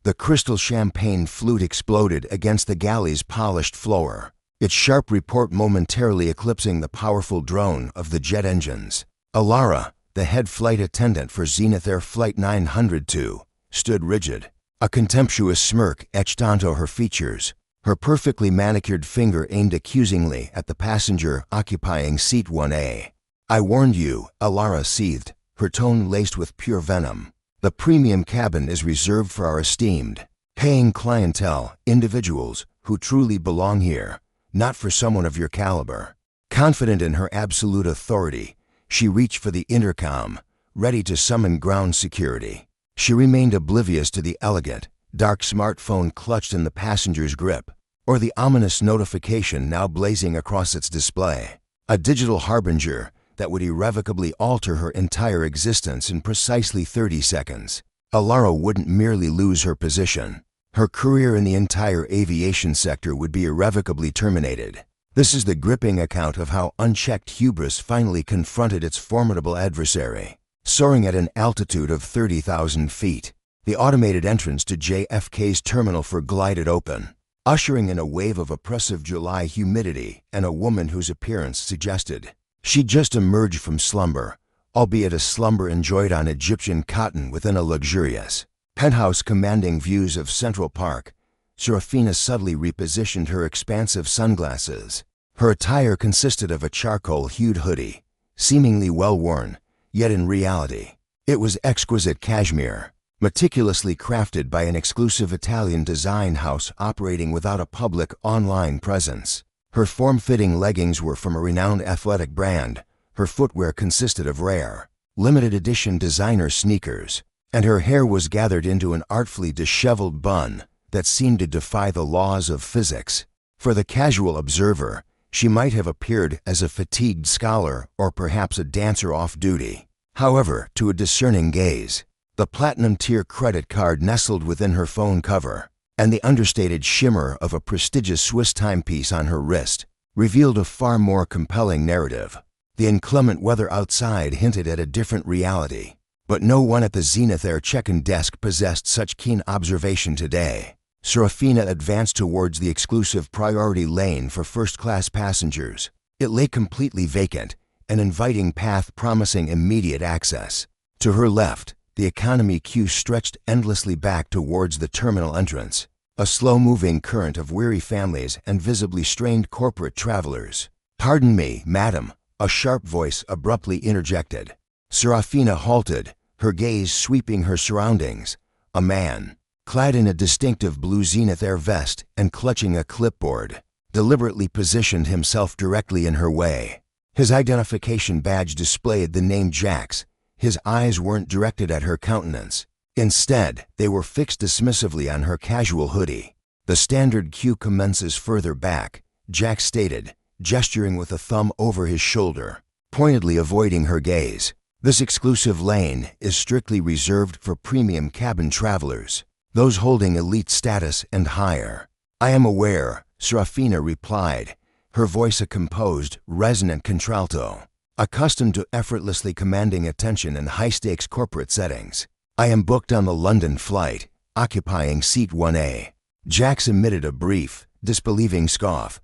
The crystal champagne flute exploded against the galley's polished floor, its sharp report momentarily eclipsing the powerful drone of the jet engines. Alara, the head flight attendant for Zenith Air Flight 902, stood rigid, a contemptuous smirk etched onto her features, her perfectly manicured finger aimed accusingly at the passenger occupying seat 1A. "I warned you," Alara seethed, her tone laced with pure venom. "The premium cabin is reserved for our esteemed, paying clientele, individuals who truly belong here, not for someone of your caliber." Confident in her absolute authority, she reached for the intercom, ready to summon ground security. She remained oblivious to the elegant, dark smartphone clutched in the passenger's grip, or the ominous notification now blazing across its display, a digital harbinger that would irrevocably alter her entire existence in precisely 30 seconds. Alara wouldn't merely lose her position. Her career in the entire aviation sector would be irrevocably terminated. This is the gripping account of how unchecked hubris finally confronted its formidable adversary. Soaring at an altitude of 30,000 feet, the automated entrance to JFK's terminal 4 glided open, ushering in a wave of oppressive July humidity and a woman whose appearance suggested she'd just emerged from slumber, albeit a slumber enjoyed on Egyptian cotton within a luxurious penthouse commanding views of Central Park. Serafina subtly repositioned her expansive sunglasses. Her attire consisted of a charcoal-hued hoodie, seemingly well-worn, yet in reality, it was exquisite cashmere, meticulously crafted by an exclusive Italian design house operating without a public online presence. Her form-fitting leggings were from a renowned athletic brand, her footwear consisted of rare, limited-edition designer sneakers, and her hair was gathered into an artfully disheveled bun that seemed to defy the laws of physics. For the casual observer, she might have appeared as a fatigued scholar or perhaps a dancer off-duty. However, to a discerning gaze, the platinum-tier credit card nestled within her phone cover and the understated shimmer of a prestigious Swiss timepiece on her wrist revealed a far more compelling narrative. The inclement weather outside hinted at a different reality, but no one at the Zenith Air check-in desk possessed such keen observation today. Serafina advanced towards the exclusive priority lane for first-class passengers. It lay completely vacant, an inviting path promising immediate access. To her left, the economy queue stretched endlessly back towards the terminal entrance, a slow-moving current of weary families and visibly strained corporate travelers. "Pardon me, madam," a sharp voice abruptly interjected. Serafina halted, her gaze sweeping her surroundings. A man, clad in a distinctive blue Zenith Air vest and clutching a clipboard, deliberately positioned himself directly in her way. His identification badge displayed the name Jax. His eyes weren't directed at her countenance. Instead, they were fixed dismissively on her casual hoodie. "The standard queue commences further back," Jax stated, gesturing with a thumb over his shoulder, pointedly avoiding her gaze. "This exclusive lane is strictly reserved for premium cabin travelers, those holding elite status and higher." "I am aware," Serafina replied, her voice a composed, resonant contralto, accustomed to effortlessly commanding attention in high-stakes corporate settings. "I am booked on the London flight, occupying seat 1A. Jax emitted a brief, disbelieving scoff.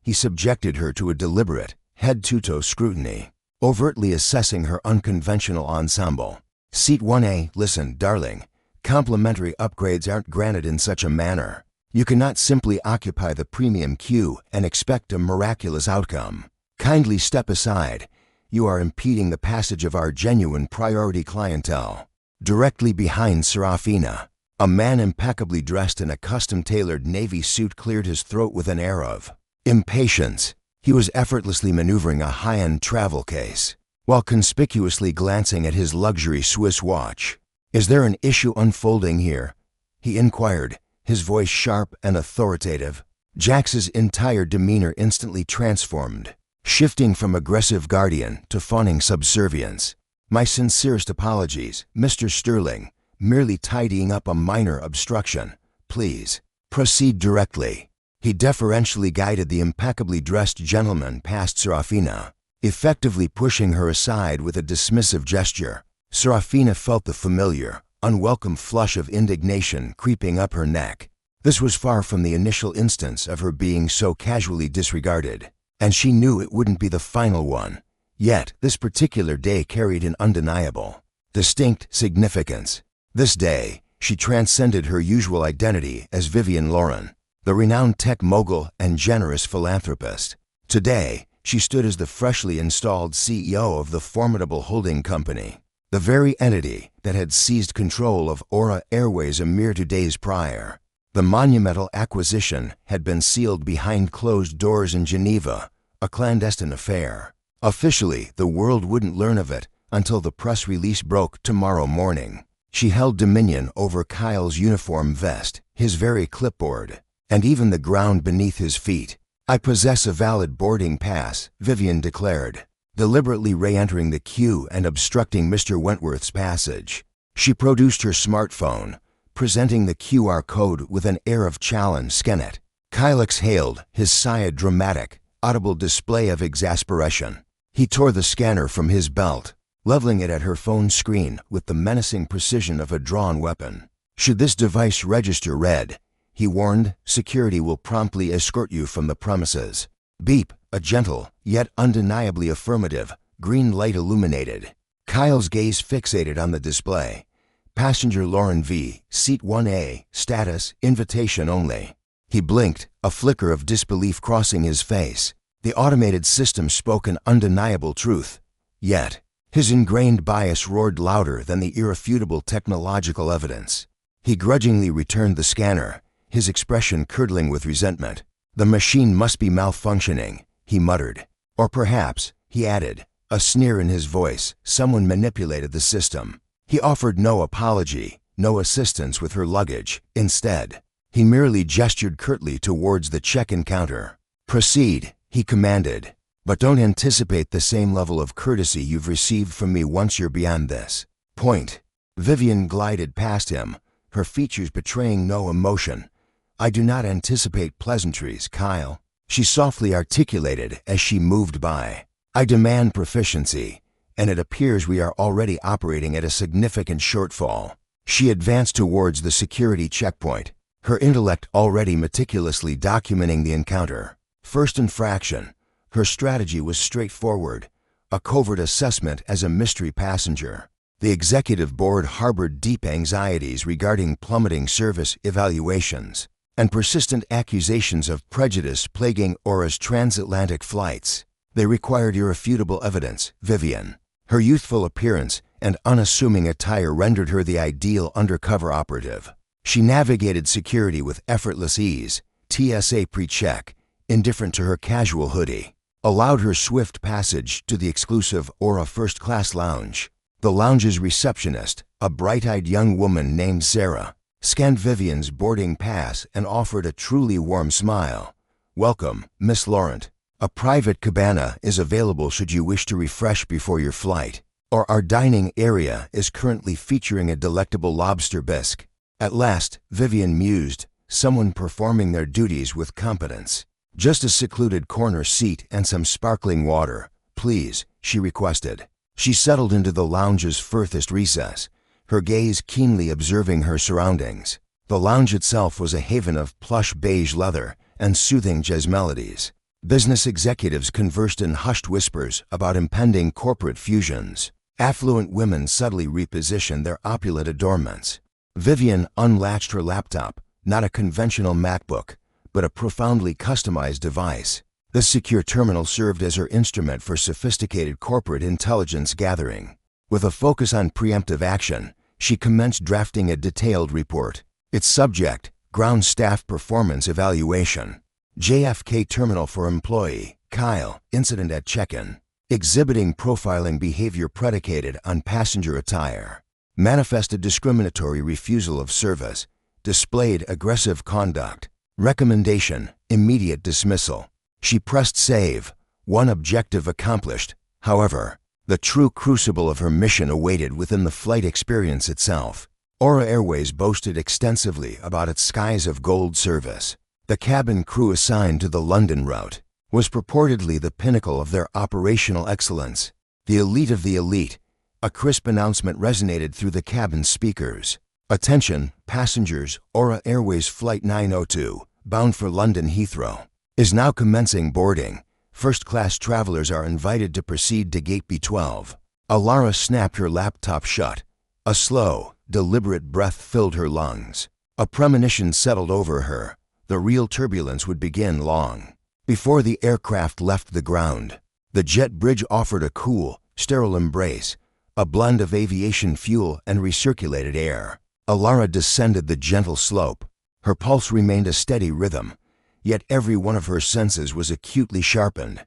He subjected her to a deliberate, head-to-toe scrutiny, overtly assessing her unconventional ensemble. "Seat 1A, listen, darling. Complimentary upgrades aren't granted in such a manner. You cannot simply occupy the premium queue and expect a miraculous outcome. Kindly step aside. You are impeding the passage of our genuine priority clientele." Directly behind Serafina, a man impeccably dressed in a custom-tailored navy suit cleared his throat with an air of impatience. He was effortlessly maneuvering a high-end travel case, while conspicuously glancing at his luxury Swiss watch. "Is there an issue unfolding here?" he inquired, his voice sharp and authoritative. Jax's entire demeanor instantly transformed, shifting from aggressive guardian to fawning subservience. "My sincerest apologies, Mr. Sterling. Merely tidying up a minor obstruction. Please, proceed directly." He deferentially guided the impeccably dressed gentleman past Serafina, effectively pushing her aside with a dismissive gesture. Serafina felt the familiar, unwelcome flush of indignation creeping up her neck. This was far from the initial instance of her being so casually disregarded, and she knew it wouldn't be the final one. Yet, this particular day carried an undeniable, distinct significance. This day, she transcended her usual identity as Vivian Loren, the renowned tech mogul and generous philanthropist. Today, she stood as the freshly installed CEO of the formidable holding company, the very entity that had seized control of Aura Airways a mere 2 days prior. The monumental acquisition had been sealed behind closed doors in Geneva, a clandestine affair. Officially, the world wouldn't learn of it until the press release broke tomorrow morning. She held dominion over Kyle's uniform vest, his very clipboard, and even the ground beneath his feet. "I possess a valid boarding pass," Vivian declared, deliberately re-entering the queue and obstructing Mr. Wentworth's passage. She produced her smartphone, presenting the QR code with an air of challenge. "Scan it." Kyle exhaled, his sigh a dramatic, audible display of exasperation. He tore the scanner from his belt, leveling it at her phone screen with the menacing precision of a drawn weapon. "Should this device register red," he warned, "security will promptly escort you from the premises." Beep, a gentle, yet undeniably affirmative, green light illuminated. Kyle's gaze fixated on the display. "Passenger Lauren V, Seat 1A, status, invitation only." He blinked, a flicker of disbelief crossing his face. The automated system spoke an undeniable truth. Yet, his ingrained bias roared louder than the irrefutable technological evidence. He grudgingly returned the scanner, his expression curdling with resentment. "The machine must be malfunctioning," he muttered. "Or perhaps," he added, a sneer in his voice, "someone manipulated the system." He offered no apology, no assistance with her luggage. Instead, he merely gestured curtly towards the check-in counter. "Proceed," he commanded, "but don't anticipate the same level of courtesy you've received from me once you're beyond this point." Vivian glided past him, her features betraying no emotion. "I do not anticipate pleasantries, Kyle," she softly articulated as she moved by. "I demand proficiency, and it appears we are already operating at a significant shortfall." She advanced towards the security checkpoint, her intellect already meticulously documenting the encounter. First infraction. Her strategy was straightforward, a covert assessment as a mystery passenger. The executive board harbored deep anxieties regarding plummeting service evaluations and persistent accusations of prejudice plaguing Aura's transatlantic flights. They required irrefutable evidence. Vivian, her youthful appearance and unassuming attire rendered her the ideal undercover operative. She navigated security with effortless ease, TSA pre-check, indifferent to her casual hoodie, allowed her swift passage to the exclusive Aura first-class lounge. The lounge's receptionist, a bright-eyed young woman named Sarah, scanned Vivian's boarding pass and offered a truly warm smile. "Welcome, Miss Laurent. A private cabana is available should you wish to refresh before your flight, or our dining area is currently featuring a delectable lobster bisque." At last, Vivian mused, someone performing their duties with competence. "Just a secluded corner seat and some sparkling water, please," she requested. She settled into the lounge's furthest recess, her gaze keenly observing her surroundings. The lounge itself was a haven of plush beige leather and soothing jazz melodies. Business executives conversed in hushed whispers about impending corporate fusions. Affluent women subtly repositioned their opulent adornments. Vivian unlatched her laptop, not a conventional MacBook, but a profoundly customized device. This secure terminal served as her instrument for sophisticated corporate intelligence gathering. With a focus on preemptive action, she commenced drafting a detailed report. Its subject, ground staff performance evaluation. JFK terminal for employee, Kyle, incident at check-in. Exhibiting profiling behavior predicated on passenger attire. Manifested discriminatory refusal of service. Displayed aggressive conduct. Recommendation, immediate dismissal. She pressed save, one objective accomplished. However, the true crucible of her mission awaited within the flight experience itself. Aura Airways boasted extensively about its skies of gold service. The cabin crew assigned to the London route was purportedly the pinnacle of their operational excellence. The elite of the elite, A crisp announcement resonated through the cabin speakers. "Attention, passengers, Aura Airways Flight 902, bound for London Heathrow, is now commencing boarding. First-class travelers are invited to proceed to Gate B12. Alara snapped her laptop shut. A slow, deliberate breath filled her lungs. A premonition settled over her. The real turbulence would begin long before the aircraft left the ground. The jet bridge offered a cool, sterile embrace, a blend of aviation fuel and recirculated air. Alara descended the gentle slope. Her pulse remained a steady rhythm, yet every one of her senses was acutely sharpened.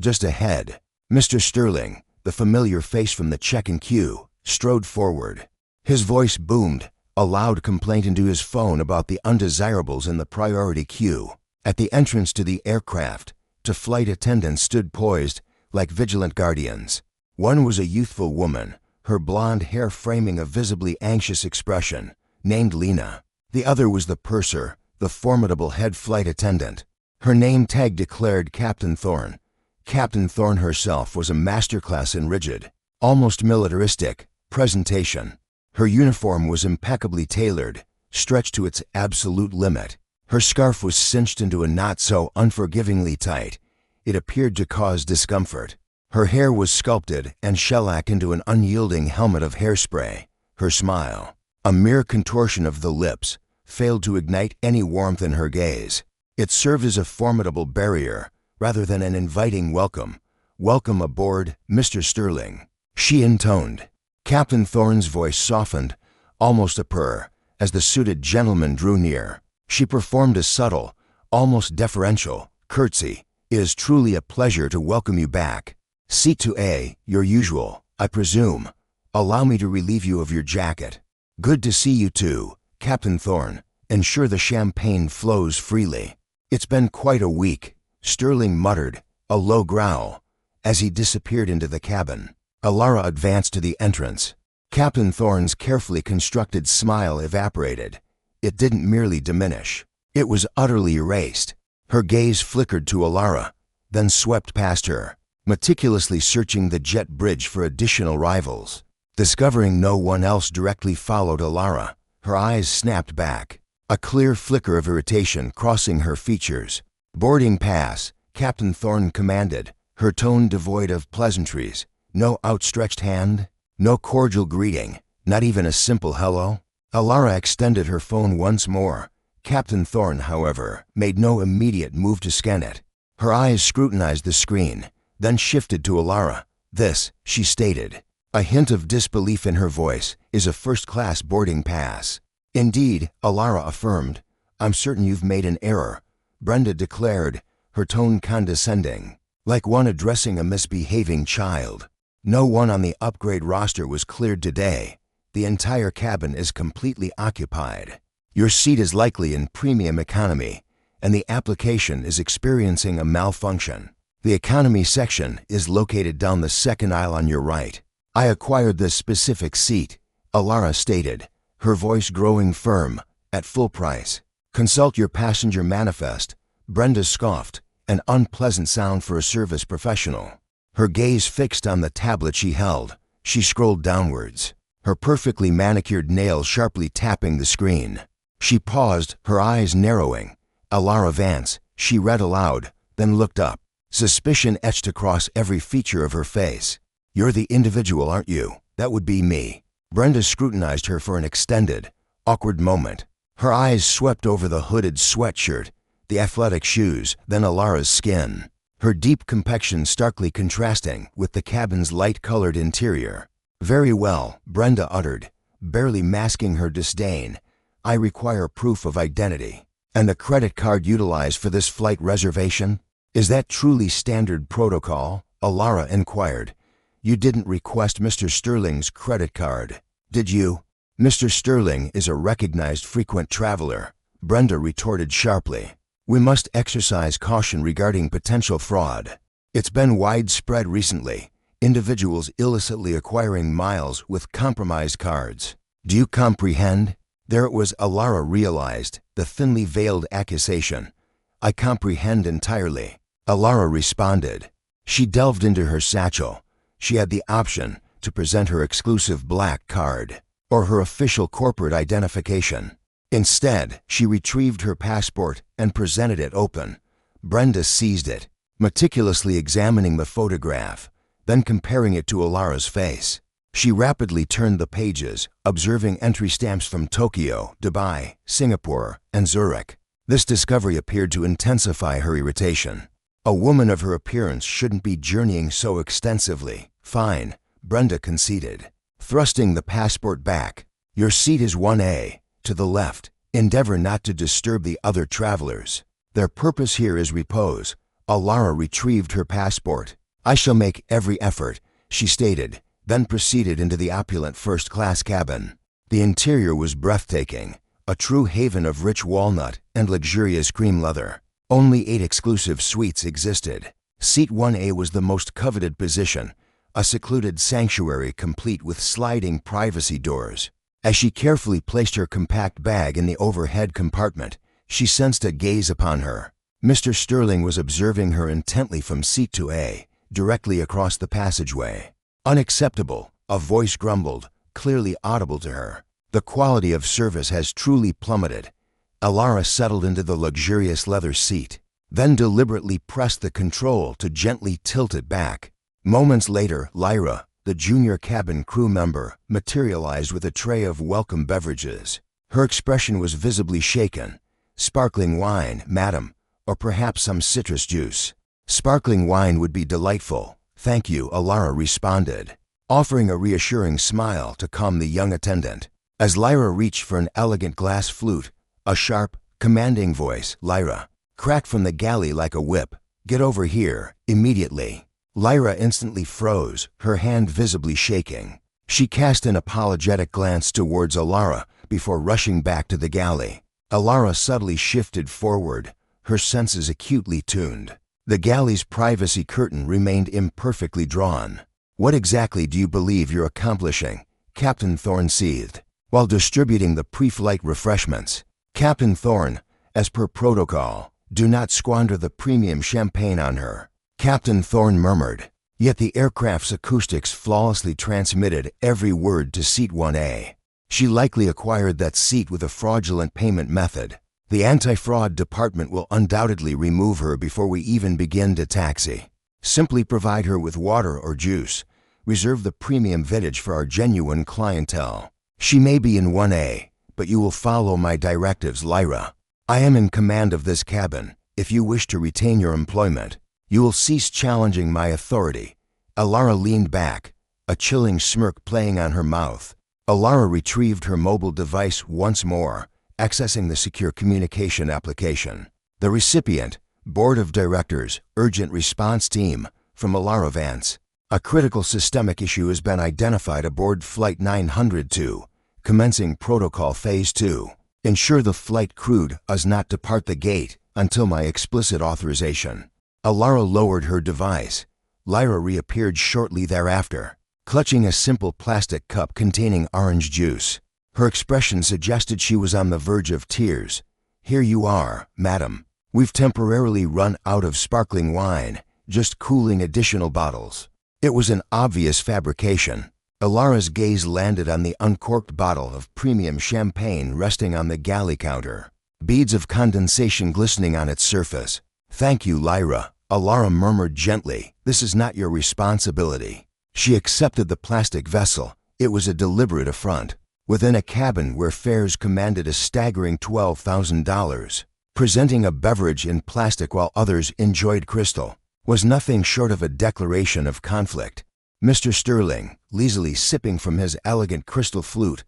Just ahead, Mr. Sterling, the familiar face from the check-in queue, strode forward. His voice boomed, a loud complaint into his phone about the undesirables in the priority queue. At the entrance to the aircraft, two flight attendants stood poised like vigilant guardians. One was a youthful woman, her blonde hair framing a visibly anxious expression, named Lena. The other was the purser, the formidable head flight attendant. Her name tag declared Captain Thorne. Captain Thorne herself was a masterclass in rigid, almost militaristic, presentation. Her uniform was impeccably tailored, stretched to its absolute limit. Her scarf was cinched into a knot so unforgivingly tight, it appeared to cause discomfort. Her hair was sculpted and shellacked into an unyielding helmet of hairspray. Her smile, a mere contortion of the lips, failed to ignite any warmth in her gaze. It served as a formidable barrier, rather than an inviting welcome. "Welcome aboard, Mr. Sterling," she intoned. Captain Thorne's voice softened, almost a purr, as the suited gentleman drew near. She performed a subtle, almost deferential, curtsy. "It is truly a pleasure to welcome you back. Seat 2A, your usual, I presume. Allow me to relieve you of your jacket." "Good to see you too, Captain Thorne. Ensure the champagne flows freely." "It's been quite a week," Sterling muttered, a low growl, as he disappeared into the cabin. Alara advanced to the entrance. Captain Thorne's carefully constructed smile evaporated. It didn't merely diminish. It was utterly erased. Her gaze flickered to Alara, then swept past her, meticulously searching the jet bridge for additional rivals. Discovering no one else directly followed Alara, her eyes snapped back, a clear flicker of irritation crossing her features. "Boarding pass," Captain Thorne commanded, her tone devoid of pleasantries. No outstretched hand, no cordial greeting, not even a simple hello. Alara extended her phone once more. Captain Thorne, however, made no immediate move to scan it. Her eyes scrutinized the screen, then shifted to Alara. "This," she stated, a hint of disbelief in her voice, "is a first-class boarding pass." "Indeed," Alara affirmed. "I'm certain you've made an error," Brenda declared, her tone condescending, like one addressing a misbehaving child. "No one on the upgrade roster was cleared today. The entire cabin is completely occupied. Your seat is likely in premium economy, and the application is experiencing a malfunction. The economy section is located down the second aisle on your right." "I acquired this specific seat," Alara stated, her voice growing firm, "at full price." "Consult your passenger manifest," Brenda scoffed, an unpleasant sound for a service professional. Her gaze fixed on the tablet she held. She scrolled downwards, her perfectly manicured nails sharply tapping the screen. She paused, her eyes narrowing. "Alara Vance," she read aloud, then looked up. Suspicion etched across every feature of her face. "You're the individual, aren't you? That would be me." Brenda scrutinized her for an extended, awkward moment. Her eyes swept over the hooded sweatshirt, the athletic shoes, then Alara's skin, her deep complexion starkly contrasting with the cabin's light-colored interior. "Very well," Brenda uttered, barely masking her disdain. "I require proof of identity." "And the credit card utilized for this flight reservation? Is that truly standard protocol?" Alara inquired. "You didn't request Mr. Sterling's credit card, did you?" "Mr. Sterling is a recognized frequent traveler," Brenda retorted sharply. "We must exercise caution regarding potential fraud. It's been widespread recently, individuals illicitly acquiring miles with compromised cards. Do you comprehend?" There it was. Alara realized, the thinly veiled accusation. "I comprehend entirely," Alara responded. She delved into her satchel. She had the option, to present her exclusive black card, or her official corporate identification. Instead, she retrieved her passport and presented it open. Brenda seized it, meticulously examining the photograph, then comparing it to Alara's face. She rapidly turned the pages, observing entry stamps from Tokyo, Dubai, Singapore, and Zurich. This discovery appeared to intensify her irritation. A woman of her appearance shouldn't be journeying so extensively. Fine, Brenda conceded, thrusting the passport back. Your seat is 1A, to the left. Endeavor not to disturb the other travelers. Their purpose here is repose. Alara retrieved her passport. I shall make every effort, she stated, then proceeded into the opulent first-class cabin. The interior was breathtaking, a true haven of rich walnut and luxurious cream leather. Only 8 exclusive suites existed. Seat 1A was the most coveted position, a secluded sanctuary complete with sliding privacy doors. As she carefully placed her compact bag in the overhead compartment, she sensed a gaze upon her. Mr. Sterling was observing her intently from seat 2A, directly across the passageway. Unacceptable, a voice grumbled, clearly audible to her. The quality of service has truly plummeted. Alara settled into the luxurious leather seat, then deliberately pressed the control to gently tilt it back. Moments later, Lyra, the junior cabin crew member, materialized with a tray of welcome beverages. Her expression was visibly shaken. Sparkling wine, madam, or perhaps some citrus juice. Sparkling wine would be delightful. Thank you, Alara responded, offering a reassuring smile to calm the young attendant. As Lyra reached for an elegant glass flute, a sharp, commanding voice, Lyra, cracked from the galley like a whip. Get over here, immediately. Lyra instantly froze, her hand visibly shaking. She cast an apologetic glance towards Alara before rushing back to the galley. Alara subtly shifted forward, her senses acutely tuned. The galley's privacy curtain remained imperfectly drawn. What exactly do you believe you're accomplishing? Captain Thorne seethed, while distributing the pre-flight refreshments. Captain Thorne, as per protocol, do not squander the premium champagne on her. Captain Thorne murmured, yet the aircraft's acoustics flawlessly transmitted every word to seat 1A. She likely acquired that seat with a fraudulent payment method. The anti-fraud department will undoubtedly remove her before we even begin to taxi. Simply provide her with water or juice. Reserve the premium vintage for our genuine clientele. She may be in 1A, but you will follow my directives, Lyra. I am in command of this cabin. If you wish to retain your employment, you will cease challenging my authority. Alara leaned back, a chilling smirk playing on her mouth. Alara retrieved her mobile device once more, accessing the secure communication application. The recipient, Board of Directors, Urgent Response Team, from Alara Vance. A critical systemic issue has been identified aboard Flight 902, commencing Protocol Phase 2. Ensure the flight crew does not depart the gate until my explicit authorization. Alara lowered her device. Lyra reappeared shortly thereafter, clutching a simple plastic cup containing orange juice. Her expression suggested she was on the verge of tears. Here you are, madam. We've temporarily run out of sparkling wine, just cooling additional bottles. It was an obvious fabrication. Alara's gaze landed on the uncorked bottle of premium champagne resting on the galley counter, beads of condensation glistening on its surface. Thank you, Lyra, Alara murmured gently. This is not your responsibility. She accepted the plastic vessel. It was a deliberate affront. Within a cabin where fares commanded a staggering $12,000, presenting a beverage in plastic while others enjoyed crystal was nothing short of a declaration of conflict. Mr. Sterling, lazily sipping from his elegant crystal flute,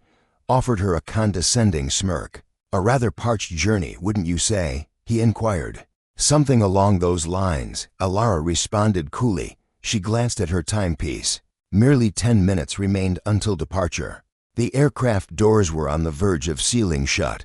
offered her a condescending smirk. A rather parched journey, wouldn't you say? He inquired. Something along those lines, Alara responded coolly. She glanced at her timepiece. Merely 10 minutes remained until departure. The aircraft doors were on the verge of sealing shut.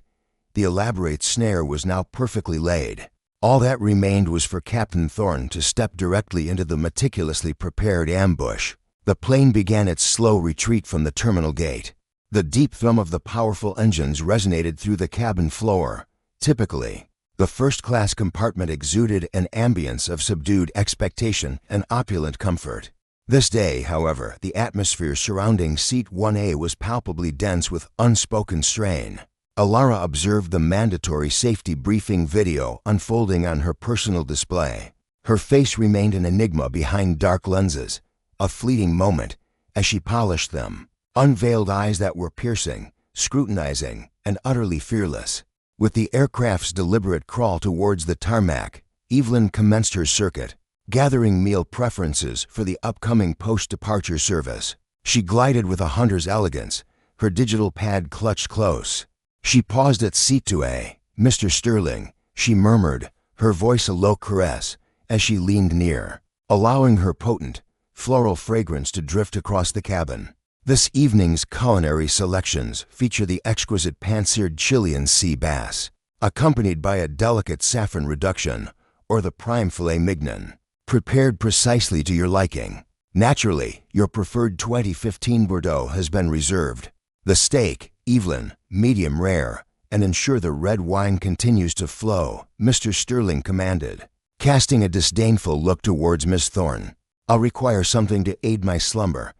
The elaborate snare was now perfectly laid. All that remained was for Captain Thorne to step directly into the meticulously prepared ambush. The plane began its slow retreat from the terminal gate. The deep thrum of the powerful engines resonated through the cabin floor. Typically, the first-class compartment exuded an ambience of subdued expectation and opulent comfort. This day, however, the atmosphere surrounding Seat 1A was palpably dense with unspoken strain. Alara observed the mandatory safety briefing video unfolding on her personal display. Her face remained an enigma behind dark lenses, a fleeting moment, as she polished them. Unveiled eyes that were piercing, scrutinizing, and utterly fearless. With the aircraft's deliberate crawl towards the tarmac, Evelyn commenced her circuit, gathering meal preferences for the upcoming post-departure service. She glided with a hunter's elegance, her digital pad clutched close. She paused at Seat 2A. "Mr. Sterling," she murmured, her voice a low caress, as she leaned near, allowing her potent, floral fragrance to drift across the cabin. This evening's culinary selections feature the exquisite pan-seared Chilean sea bass, accompanied by a delicate saffron reduction, or the prime filet mignon, prepared precisely to your liking. Naturally, your preferred 2015 Bordeaux has been reserved. The steak, Evelyn, medium rare, and ensure the red wine continues to flow, Mr. Sterling commanded, casting a disdainful look towards Miss Thorne. "I'll require something to aid my slumber,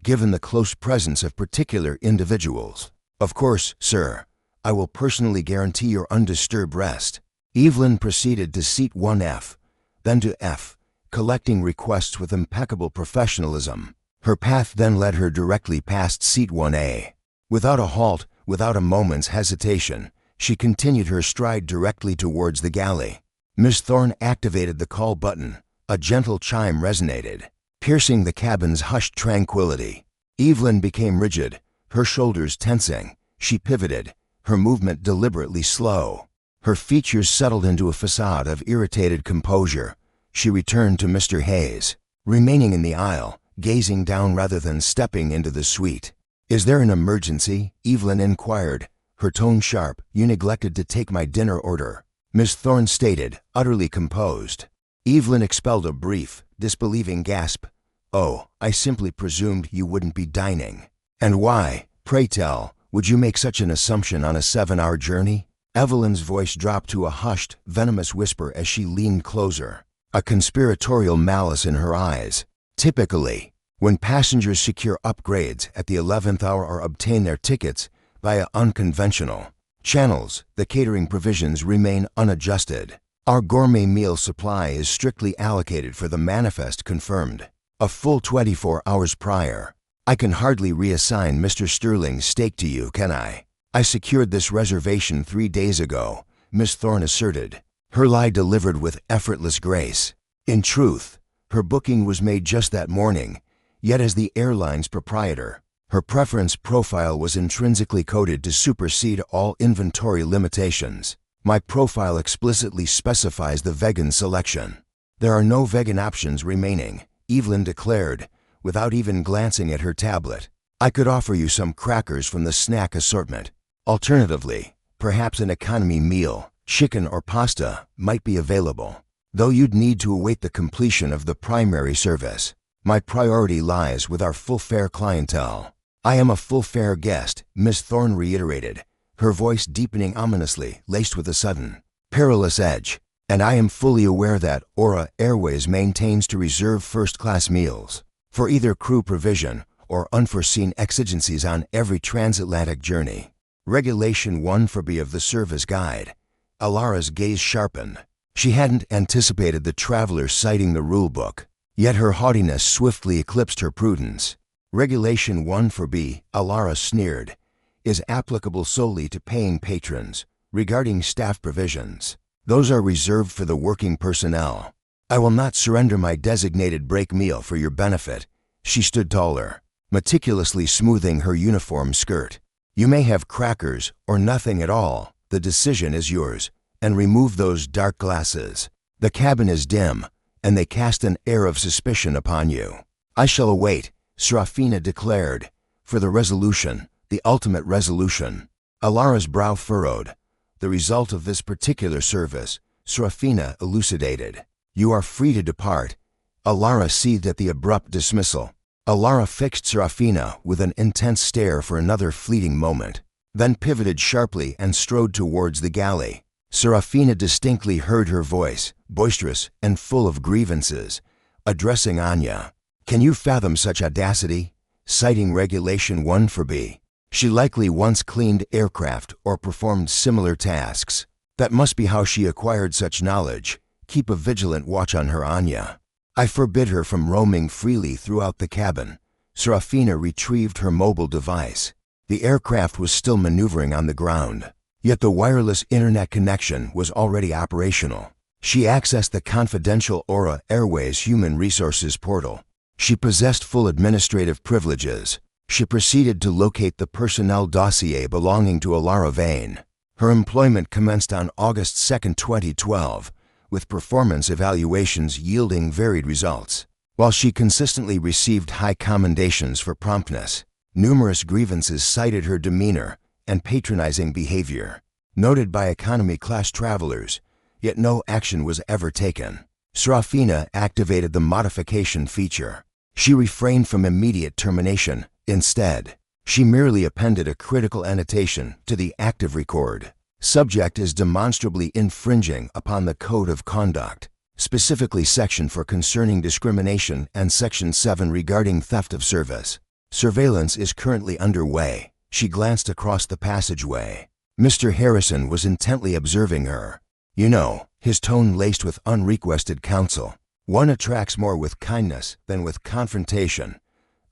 given the close presence of particular individuals." "Of course, sir. I will personally guarantee your undisturbed rest." Evelyn proceeded to Seat 1F, then to F, collecting requests with impeccable professionalism. Her path then led her directly past Seat 1A. Without a halt, without a moment's hesitation, she continued her stride directly towards the galley. Miss Thorne activated the call button. A gentle chime resonated, piercing the cabin's hushed tranquility. Evelyn became rigid, her shoulders tensing. She pivoted, her movement deliberately slow. Her features settled into a facade of irritated composure. She returned to Mr. Hayes, remaining in the aisle, gazing down rather than stepping into the suite. "Is there an emergency?" Evelyn inquired, her tone sharp. "You neglected to take my dinner order," Miss Thorne stated, utterly composed. Evelyn expelled a brief, disbelieving gasp. "Oh, I simply presumed you wouldn't be dining." "And why, pray tell, would you make such an assumption on a 7-hour journey?" Evelyn's voice dropped to a hushed, venomous whisper as she leaned closer, a conspiratorial malice in her eyes. "Typically, when passengers secure upgrades at the 11th hour or obtain their tickets via unconventional channels, the catering provisions remain unadjusted. Our gourmet meal supply is strictly allocated for the manifest confirmed a full 24 hours prior. I can hardly reassign Mr. Sterling's steak to you, can I? I secured this reservation 3 days ago," Miss Thorne asserted, her lie delivered with effortless grace. In truth, her booking was made just that morning, yet as the airline's proprietor, her preference profile was intrinsically coded to supersede all inventory limitations. "My profile explicitly specifies the vegan selection." "There are no vegan options remaining," Evelyn declared, without even glancing at her tablet. "I could offer you some crackers from the snack assortment. Alternatively, perhaps an economy meal, chicken or pasta, might be available, though you'd need to await the completion of the primary service. My priority lies with our full-fare clientele." "I am a full-fare guest," Miss Thorne reiterated, her voice deepening ominously, laced with a sudden, perilous edge. "And I am fully aware that Aura Airways maintains to reserve first-class meals for either crew provision or unforeseen exigencies on every transatlantic journey." Regulation 1-4B of the service guide. Alara's gaze sharpened. She hadn't anticipated the traveler citing the rulebook, yet her haughtiness swiftly eclipsed her prudence. Regulation 1-4B, Alara sneered, is applicable solely to paying patrons. Regarding staff provisions, those are reserved for the working personnel. I will not surrender my designated break meal for your benefit. She stood taller, meticulously smoothing her uniform skirt. You may have crackers or nothing at all. The decision is yours. And remove those dark glasses. The cabin is dim, and they cast an air of suspicion upon you. I shall await, Serafina declared, for the resolution, the ultimate resolution. Alara's brow furrowed. The result of this particular service, Serafina elucidated. You are free to depart. Alara seethed at the abrupt dismissal. Alara fixed Serafina with an intense stare for another fleeting moment, then pivoted sharply and strode towards the galley. Serafina distinctly heard her voice, boisterous and full of grievances, addressing Anya. Can you fathom such audacity? Citing Regulation 1 for B. She likely once cleaned aircraft or performed similar tasks. That must be how she acquired such knowledge. Keep a vigilant watch on her, Anya. I forbid her from roaming freely throughout the cabin. Serafina retrieved her mobile device. The aircraft was still maneuvering on the ground, yet the wireless internet connection was already operational. She accessed the confidential Aura Airways Human Resources portal. She possessed full administrative privileges. She proceeded to locate the personnel dossier belonging to Alara Vane. Her employment commenced on August 2, 2012, with performance evaluations yielding varied results. While she consistently received high commendations for promptness, numerous grievances cited her demeanor and patronizing behavior, noted by economy-class travelers, yet no action was ever taken. Serafina activated the modification feature. She refrained from immediate termination. Instead, she merely appended a critical annotation to the active record. Subject is demonstrably infringing upon the Code of Conduct, specifically Section 4 concerning discrimination and Section 7 regarding theft of service. Surveillance is currently underway. She glanced across the passageway. Mr. Harrison was intently observing her. You know, his tone laced with unrequested counsel. One attracts more with kindness than with confrontation.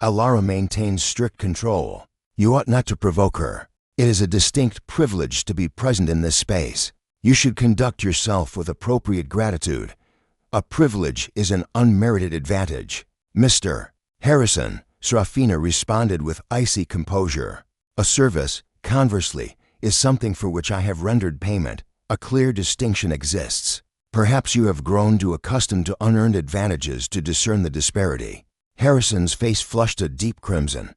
Alara maintains strict control. You ought not to provoke her. It is a distinct privilege to be present in this space. You should conduct yourself with appropriate gratitude. A privilege is an unmerited advantage. Mr. Harrison, Serafina responded with icy composure. A service, conversely, is something for which I have rendered payment. A clear distinction exists. Perhaps you have grown too accustomed to unearned advantages to discern the disparity. Harrison's face flushed a deep crimson.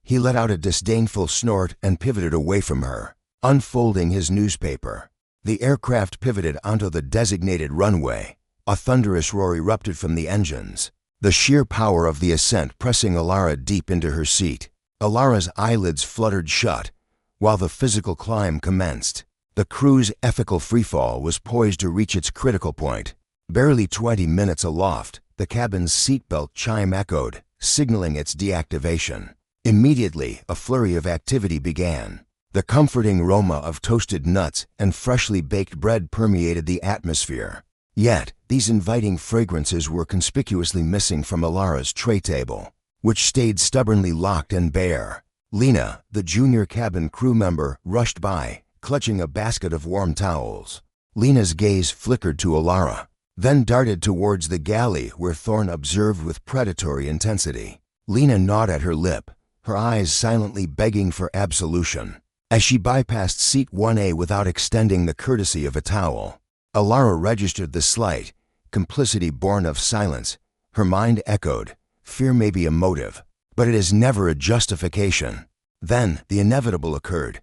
He let out a disdainful snort and pivoted away from her, unfolding his newspaper. The aircraft pivoted onto the designated runway. A thunderous roar erupted from the engines, the sheer power of the ascent pressing Alara deep into her seat. Alara's eyelids fluttered shut, while the physical climb commenced. The crew's ethical freefall was poised to reach its critical point. Barely 20 minutes aloft, the cabin's seatbelt chime echoed, signaling its deactivation. Immediately, a flurry of activity began. The comforting aroma of toasted nuts and freshly baked bread permeated the atmosphere. Yet, these inviting fragrances were conspicuously missing from Alara's tray table, which stayed stubbornly locked and bare. Lena, the junior cabin crew member, rushed by, clutching a basket of warm towels. Lena's gaze flickered to Alara, then darted towards the galley where Thorne observed with predatory intensity. Lena gnawed at her lip, her eyes silently begging for absolution. As she bypassed seat 1A without extending the courtesy of a towel, Alara registered the slight, complicity born of silence. Her mind echoed, fear may be a motive, but it is never a justification. Then the inevitable occurred.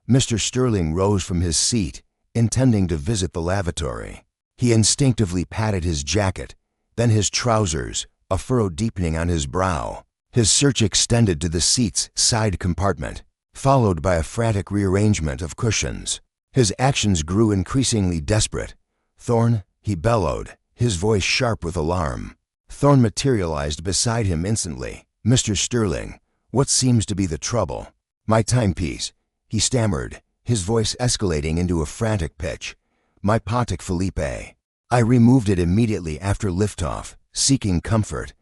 Mr. Sterling rose from his seat, intending to visit the lavatory. He instinctively patted his jacket, then his trousers, a furrow deepening on his brow. His search extended to the seat's side compartment, followed by a frantic rearrangement of cushions. His actions grew increasingly desperate. Thorne, he bellowed, his voice sharp with alarm. Thorne materialized beside him instantly. Mr. Sterling, what seems to be the trouble? My timepiece, he stammered, his voice escalating into a frantic pitch. My Patek Philippe. I removed it immediately after liftoff, seeking comfort.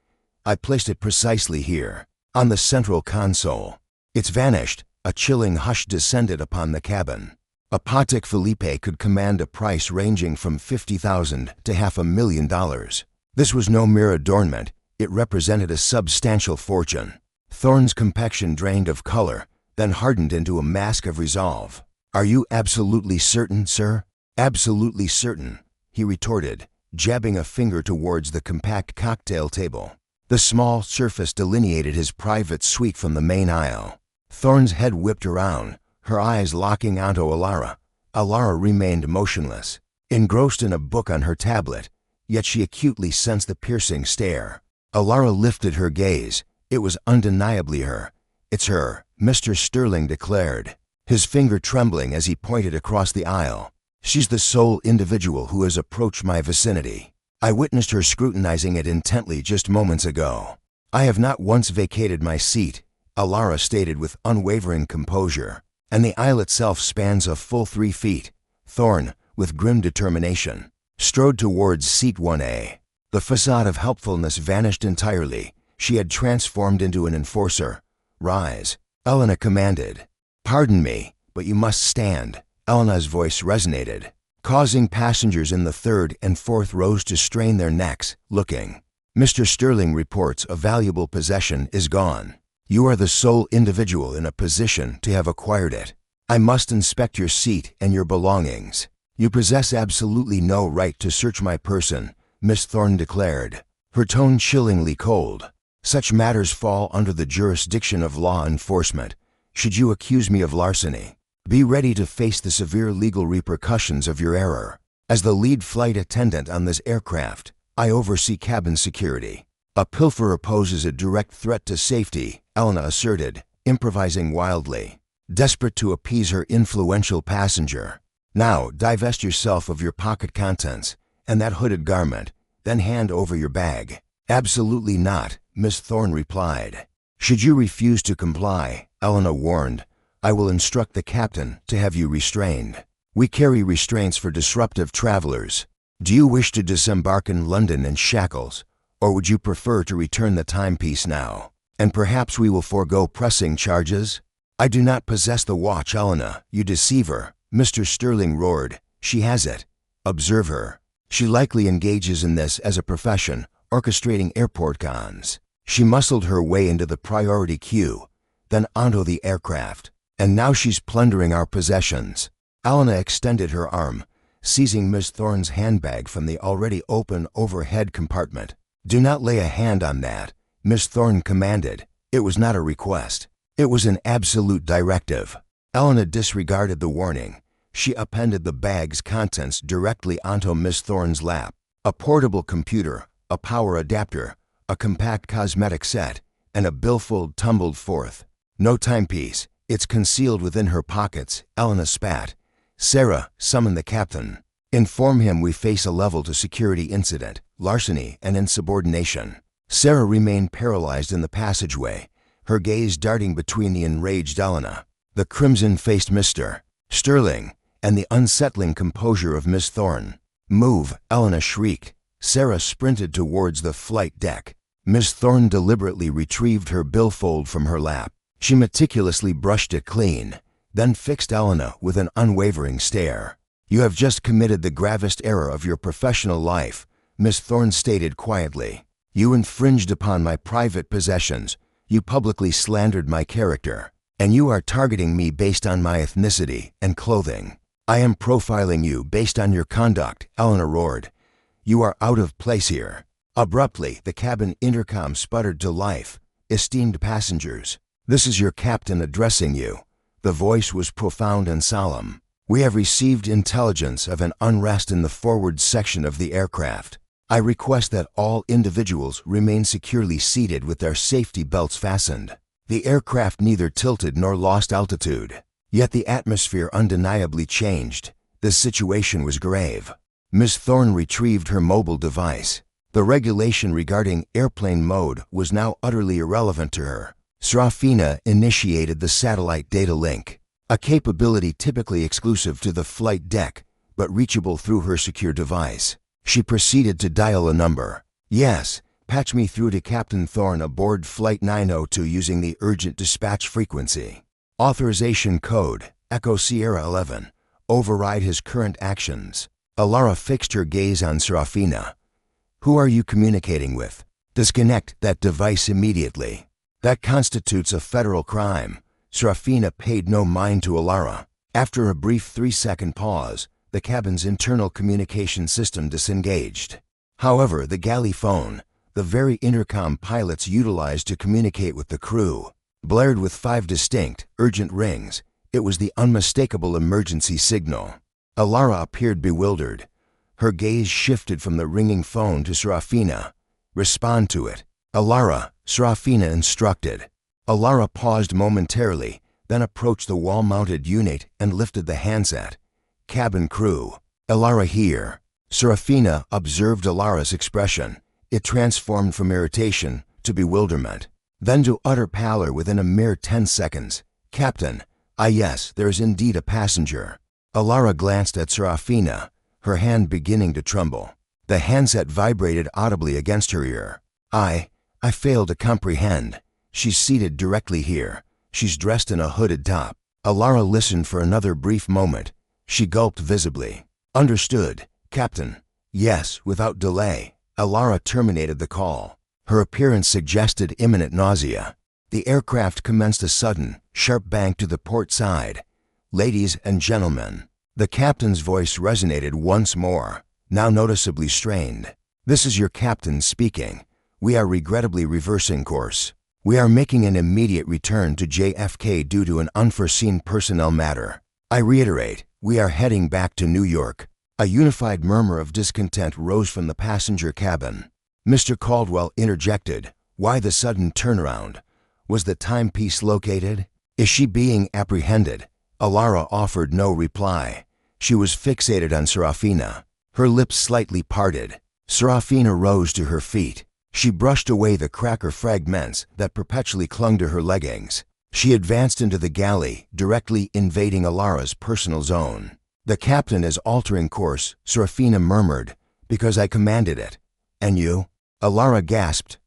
I placed it precisely here, on the central console. It's vanished. A chilling hush descended upon the cabin. A Patek Philippe could command a price ranging from $50,000 to $500,000. This was no mere adornment. It represented a substantial fortune. Thorne's complexion drained of color, then hardened into a mask of resolve. Are you absolutely certain, sir? Absolutely certain, he retorted, jabbing a finger towards the compact cocktail table. The small surface delineated his private suite from the main aisle. Thorne's head whipped around, her eyes locking onto Alara. Alara remained motionless, engrossed in a book on her tablet, yet she acutely sensed the piercing stare. Alara lifted her gaze. It was undeniably her. It's her, Mr. Sterling declared, his finger trembling as he pointed across the aisle. She's the sole individual who has approached my vicinity. I witnessed her scrutinizing it intently just moments ago. "I have not once vacated my seat," Alara stated with unwavering composure, "and the aisle itself spans a full 3 feet." Thorne, with grim determination, strode towards seat 1A. The facade of helpfulness vanished entirely. She had transformed into an enforcer. "Rise," Elena commanded. "Pardon me, but you must stand," Elena's voice resonated, causing passengers in the third and fourth rows to strain their necks, looking. "Mr. Sterling reports a valuable possession is gone. You are the sole individual in a position to have acquired it. I must inspect your seat and your belongings. You possess absolutely no right to search my person," Miss Thorne declared, her tone chillingly cold. "Such matters fall under the jurisdiction of law enforcement. Should you accuse me of larceny, be ready to face the severe legal repercussions of your error. As the lead flight attendant on this aircraft, I oversee cabin security. A pilferer poses a direct threat to safety," Elena asserted, improvising wildly, desperate to appease her influential passenger. "Now divest yourself of your pocket contents and that hooded garment, then hand over your bag." "Absolutely not," Miss Thorne replied. "Should you refuse to comply," Elena warned, "I will instruct the captain to have you restrained. We carry restraints for disruptive travelers. Do you wish to disembark in London in shackles, or would you prefer to return the timepiece now? And perhaps we will forego pressing charges?" "I do not possess the watch, Elena, you deceiver," Mr. Sterling roared. "She has it. Observe her. She likely engages in this as a profession, orchestrating airport cons. She muscled her way into the priority queue, then onto the aircraft, and now she's plundering our possessions." Elena extended her arm, seizing Miss Thorne's handbag from the already open overhead compartment. "Do not lay a hand on that," Miss Thorne commanded. It was not a request. It was an absolute directive. Elena disregarded the warning. She appended the bag's contents directly onto Miss Thorne's lap. A portable computer, a power adapter, a compact cosmetic set, and a billfold tumbled forth. "No timepiece. It's concealed within her pockets," Elena spat. "Sarah, summon the captain. Inform him we face a level to security incident, larceny, and insubordination." Sarah remained paralyzed in the passageway, her gaze darting between the enraged Elena, the crimson-faced Mr. Sterling, and the unsettling composure of Miss Thorne. "Move," Elena shrieked. Sarah sprinted towards the flight deck. Miss Thorne deliberately retrieved her billfold from her lap. She meticulously brushed it clean, then fixed Elena with an unwavering stare. "You have just committed the gravest error of your professional life," Miss Thorne stated quietly. "You infringed upon my private possessions, you publicly slandered my character, and you are targeting me based on my ethnicity and clothing. I am profiling you based on your conduct," Elena roared. "You are out of place here." Abruptly, the cabin intercom sputtered to life. "Esteemed passengers, this is your captain addressing you." The voice was profound and solemn. "We have received intelligence of an unrest in the forward section of the aircraft. I request that all individuals remain securely seated with their safety belts fastened." The aircraft neither tilted nor lost altitude, yet the atmosphere undeniably changed. The situation was grave. Miss Thorne retrieved her mobile device. The regulation regarding airplane mode was now utterly irrelevant to her. Srafina initiated the satellite data link, a capability typically exclusive to the flight deck, but reachable through her secure device. She proceeded to dial a number. "Yes, patch me through to Captain Thorne aboard Flight 902 using the urgent dispatch frequency. Authorization code, Echo Sierra 11. Override his current actions." Alara fixed her gaze on Srafina. "Who are you communicating with? Disconnect that device immediately. That constitutes a federal crime." Srafina paid no mind to Alara. After a brief 3-second pause, the cabin's internal communication system disengaged. However, the galley phone, the very intercom pilots utilized to communicate with the crew, blared with 5 distinct, urgent rings. It was the unmistakable emergency signal. Alara appeared bewildered. Her gaze shifted from the ringing phone to Srafina. "Respond to it." "Alara," Srafina instructed. Alara paused momentarily, then approached the wall-mounted unit and lifted the handset. "Cabin crew, Alara here." Srafina observed Alara's expression. It transformed from irritation to bewilderment, then to utter pallor within a mere 10 seconds. "Captain, yes, there is indeed a passenger." Alara glanced at Serafina, her hand beginning to tremble. The handset vibrated audibly against her ear. I fail to comprehend. She's seated directly here. She's dressed in a hooded top." Alara listened for another brief moment. She gulped visibly. "Understood, Captain." "Yes, without delay." Alara terminated the call. Her appearance suggested imminent nausea. The aircraft commenced a sudden, sharp bank to the port side. "Ladies and gentlemen," the captain's voice resonated once more, now noticeably strained. "This is your captain speaking. We are regrettably reversing course. We are making an immediate return to JFK due to an unforeseen personnel matter. I reiterate, we are heading back to New York." A unified murmur of discontent rose from the passenger cabin. Mr. Caldwell interjected. "Why the sudden turnaround? Was the timepiece located? Is she being apprehended?" Alara offered no reply. She was fixated on Serafina, her lips slightly parted. Serafina rose to her feet. She brushed away the cracker fragments that perpetually clung to her leggings. She advanced into the galley, directly invading Alara's personal zone. "The captain is altering course," Serafina murmured, "because I commanded it." "And you?" Alara gasped.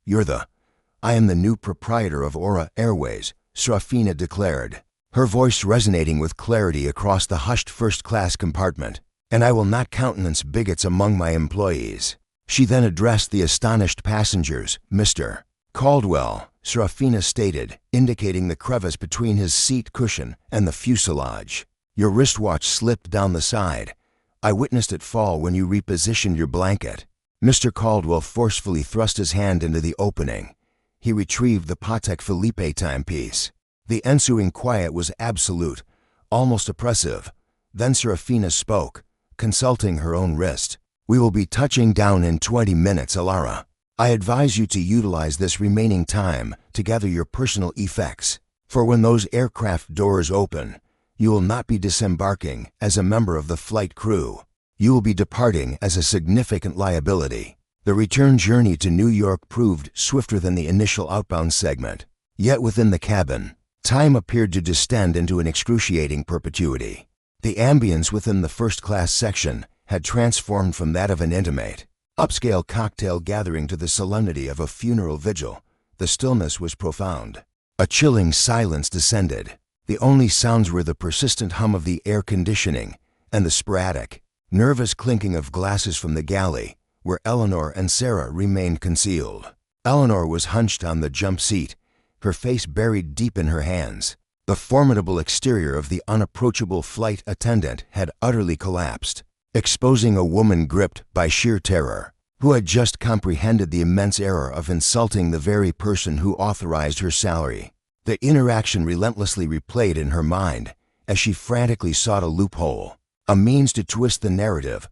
"I am the new proprietor of Aura Airways," Serafina declared, her voice resonating with clarity across the hushed first-class compartment. "And I will not countenance bigots among my employees." She then addressed the astonished passengers. "Mr. Caldwell," Serafina stated, indicating the crevice between his seat cushion and the fuselage. "Your wristwatch slipped down the side. I witnessed it fall when you repositioned your blanket." Mr. Caldwell forcefully thrust his hand into the opening. He retrieved the Patek Philippe timepiece. The ensuing quiet was absolute, almost oppressive. Then Serafina spoke, consulting her own wrist. "We will be touching down in 20 minutes, Alara. I advise you to utilize this remaining time to gather your personal effects, for when those aircraft doors open, you will not be disembarking as a member of the flight crew. You will be departing as a significant liability." The return journey to New York proved swifter than the initial outbound segment. Yet within the cabin, time appeared to distend into an excruciating perpetuity. The ambience within the first-class section had transformed from that of an intimate, upscale cocktail gathering to the solemnity of a funeral vigil. The stillness was profound. A chilling silence descended. The only sounds were the persistent hum of the air conditioning and the sporadic, nervous clinking of glasses from the galley, where Eleanor and Sarah remained concealed. Eleanor was hunched on the jump seat, her face buried deep in her hands. The formidable exterior of the unapproachable flight attendant had utterly collapsed, exposing a woman gripped by sheer terror, who had just comprehended the immense error of insulting the very person who authorized her salary. The interaction relentlessly replayed in her mind as she frantically sought a loophole, a means to twist the narrative.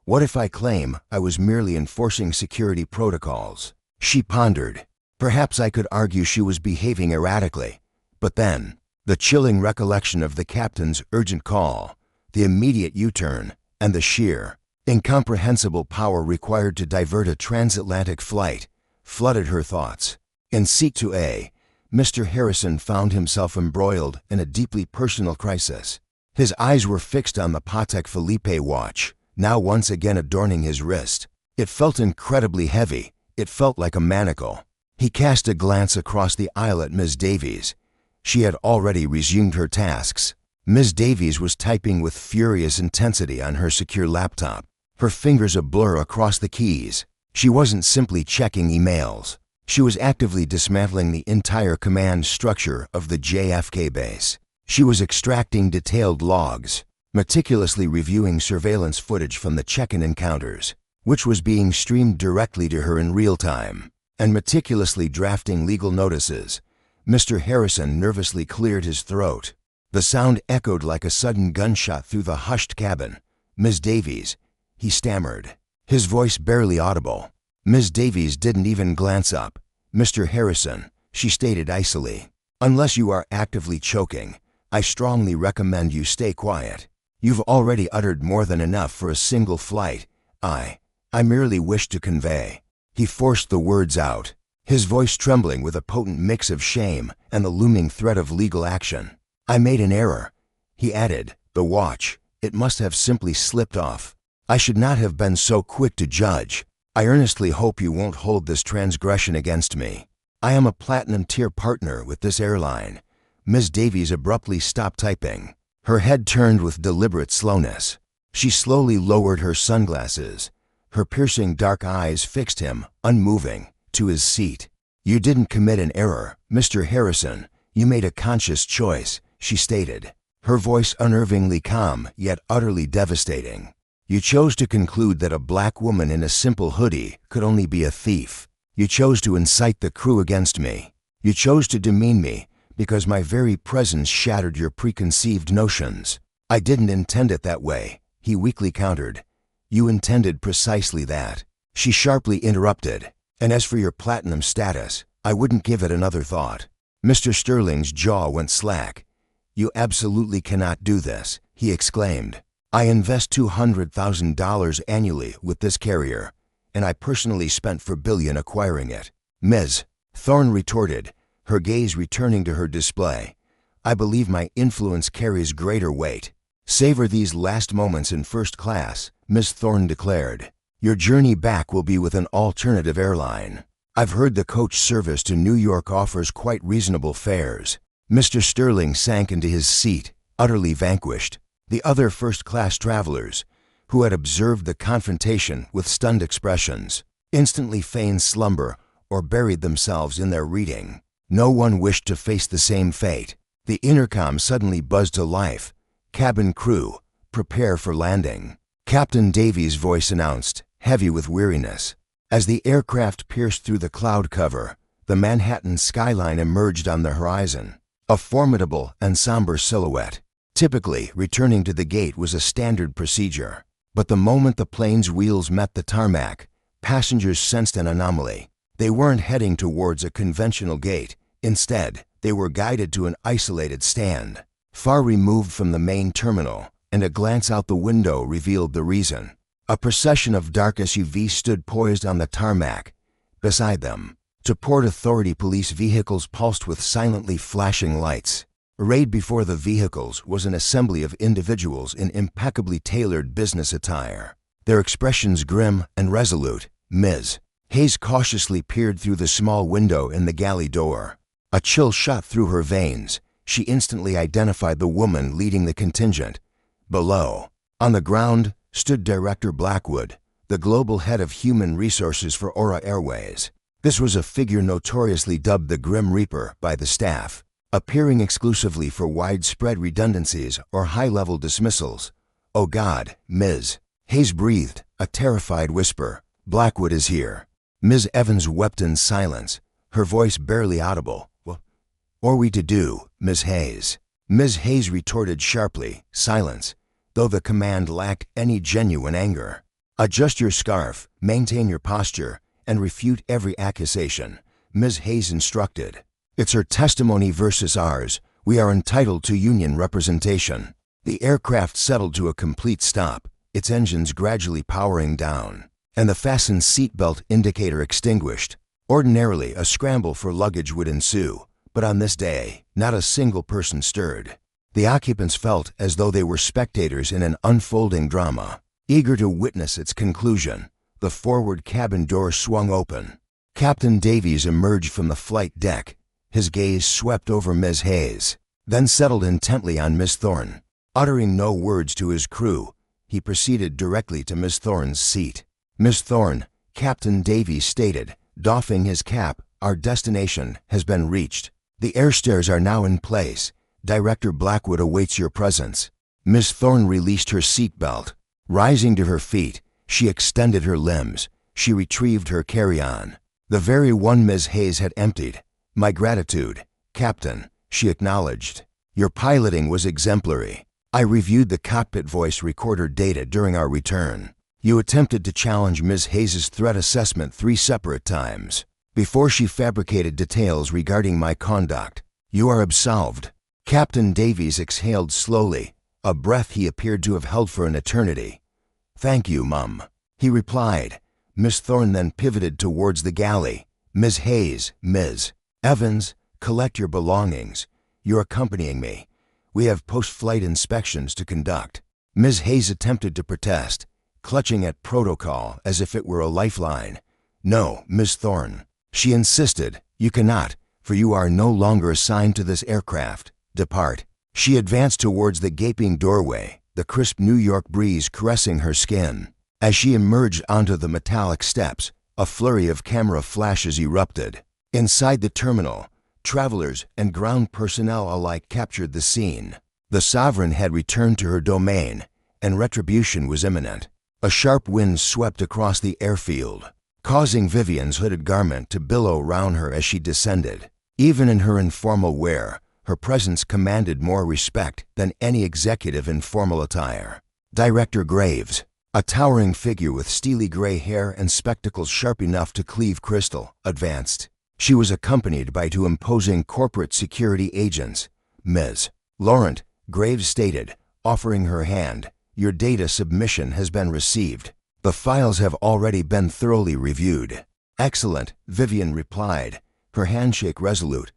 What if I claim I was merely enforcing security protocols? She pondered. Perhaps I could argue she was behaving erratically. But then, the chilling recollection of the captain's urgent call, the immediate U-turn, and the sheer, incomprehensible power required to divert a transatlantic flight flooded her thoughts. In seat 2A, Mr. Harrison found himself embroiled in a deeply personal crisis. His eyes were fixed on the Patek Philippe watch, now once again adorning his wrist. It felt incredibly heavy. It felt like a manacle. He cast a glance across the aisle at Ms. Davies. She had already resumed her tasks. Ms. Davies was typing with furious intensity on her secure laptop, her fingers a blur across the keys. She wasn't simply checking emails. She was actively dismantling the entire command structure of the JFK base. She was extracting detailed logs, meticulously reviewing surveillance footage from the check-in encounters, which was being streamed directly to her in real time, and meticulously drafting legal notices. Mr. Harrison nervously cleared his throat. The sound echoed like a sudden gunshot through the hushed cabin. "Ms. Davies," he stammered, his voice barely audible. Ms. Davies didn't even glance up. "Mr. Harrison," she stated icily, "unless you are actively choking, I strongly recommend you stay quiet. You've already uttered more than enough for a single flight. I merely wish to convey." He forced the words out. his voice trembling with a potent mix of shame and the looming threat of legal action. "I made an error," he added. "The watch, it must have simply slipped off. I should not have been so quick to judge. I earnestly hope you won't hold this transgression against me. I am a platinum-tier partner with this airline." Ms. Davies abruptly stopped typing. Her head turned with deliberate slowness. She slowly lowered her sunglasses. Her piercing dark eyes fixed him, unmoving, to his seat. "You didn't commit an error, Mr. Harrison. You made a conscious choice," she stated, her voice unnervingly calm yet utterly devastating. "You chose to conclude that a black woman in a simple hoodie could only be a thief. You chose to incite the crew against me. You chose to demean me because my very presence shattered your preconceived notions." "I didn't intend it that way," he weakly countered. "You intended precisely that," she sharply interrupted. "And as for your platinum status, I wouldn't give it another thought." Mr. Sterling's jaw went slack. "You absolutely cannot do this," he exclaimed. "I invest $200,000 annually with this carrier, and I personally spent $4 billion acquiring it." "Ms. Thorne retorted, her gaze returning to her display. "I believe my influence carries greater weight." "Savor these last moments in first class," Ms. Thorne declared. "Your journey back will be with an alternative airline. I've heard the coach service to New York offers quite reasonable fares." Mr. Sterling sank into his seat, utterly vanquished. The other first-class travelers, who had observed the confrontation with stunned expressions, instantly feigned slumber or buried themselves in their reading. No one wished to face the same fate. The intercom suddenly buzzed to life. "Cabin crew, prepare for landing," Captain Davies' voice announced, heavy with weariness. As the aircraft pierced through the cloud cover, the Manhattan skyline emerged on the horizon, a formidable and somber silhouette. Typically, returning to the gate was a standard procedure. But the moment the plane's wheels met the tarmac, passengers sensed an anomaly. They weren't heading towards a conventional gate. Instead, they were guided to an isolated stand, far removed from the main terminal, and a glance out the window revealed the reason. A procession of dark SUVs stood poised on the tarmac. Beside them, to Port Authority police vehicles pulsed with silently flashing lights. Arrayed before the vehicles was an assembly of individuals in impeccably tailored business attire, their expressions grim and resolute. Ms. Hayes cautiously peered through the small window in the galley door. A chill shot through her veins. She instantly identified the woman leading the contingent. Below, on the ground, stood Director Blackwood, the global head of human resources for Aura Airways. This was a figure notoriously dubbed the Grim Reaper by the staff, appearing exclusively for widespread redundancies or high-level dismissals. "Oh God, Ms. Hayes breathed, a terrified whisper. "Blackwood is here." Ms. Evans wept in silence, her voice barely audible. "What are we to do, Ms. Hayes?" Ms. Hayes retorted sharply, silence, though the command lacked any genuine anger. "Adjust your scarf, maintain your posture, and refute every accusation," Ms. Hayes instructed. "It's her testimony versus ours. We are entitled to union representation." The aircraft settled to a complete stop, its engines gradually powering down, and the fastened seatbelt indicator extinguished. Ordinarily, a scramble for luggage would ensue, but on this day, not a single person stirred. The occupants felt as though they were spectators in an unfolding drama, eager to witness its conclusion. The forward cabin door swung open. Captain Davies emerged from the flight deck. His gaze swept over Ms. Hayes, then settled intently on Miss Thorne. Uttering no words to his crew, he proceeded directly to Miss Thorne's seat. "Miss Thorne," Captain Davies stated, doffing his cap, "our destination has been reached. The airstairs are now in place. Director Blackwood awaits your presence." Miss Thorne released her seatbelt. Rising to her feet, she extended her limbs. She retrieved her carry-on, the very one Ms. Hayes had emptied. "My gratitude, Captain," she acknowledged. "Your piloting was exemplary. I reviewed the cockpit voice recorder data during our return. You attempted to challenge Ms. Hayes' threat assessment 3 separate times before she fabricated details regarding my conduct. You are absolved." Captain Davies exhaled slowly, a breath he appeared to have held for an eternity. "Thank you, Mum," he replied. Miss Thorne then pivoted towards the galley. Ms. Hayes, Ms. Evans, collect your belongings. You're accompanying me. We have post-flight inspections to conduct. Ms. Hayes attempted to protest, clutching at protocol as if it were a lifeline. No, Ms. Thorne. She insisted, you cannot, for you are no longer assigned to this aircraft. Depart. She advanced towards the gaping doorway, the crisp New York breeze caressing her skin. As she emerged onto the metallic steps, a flurry of camera flashes erupted. Inside the terminal, travelers and ground personnel alike captured the scene. The Sovereign had returned to her domain, and retribution was imminent. A sharp wind swept across the airfield, causing Vivian's hooded garment to billow round her as she descended. Even in her informal wear, her presence commanded more respect than any executive in formal attire. Director Graves, a towering figure with steely gray hair and spectacles sharp enough to cleave crystal, advanced. She was accompanied by two imposing corporate security agents. Ms. Laurent, Graves stated, offering her hand, your data submission has been received. The files have already been thoroughly reviewed. Excellent, Vivian replied, her handshake resolute.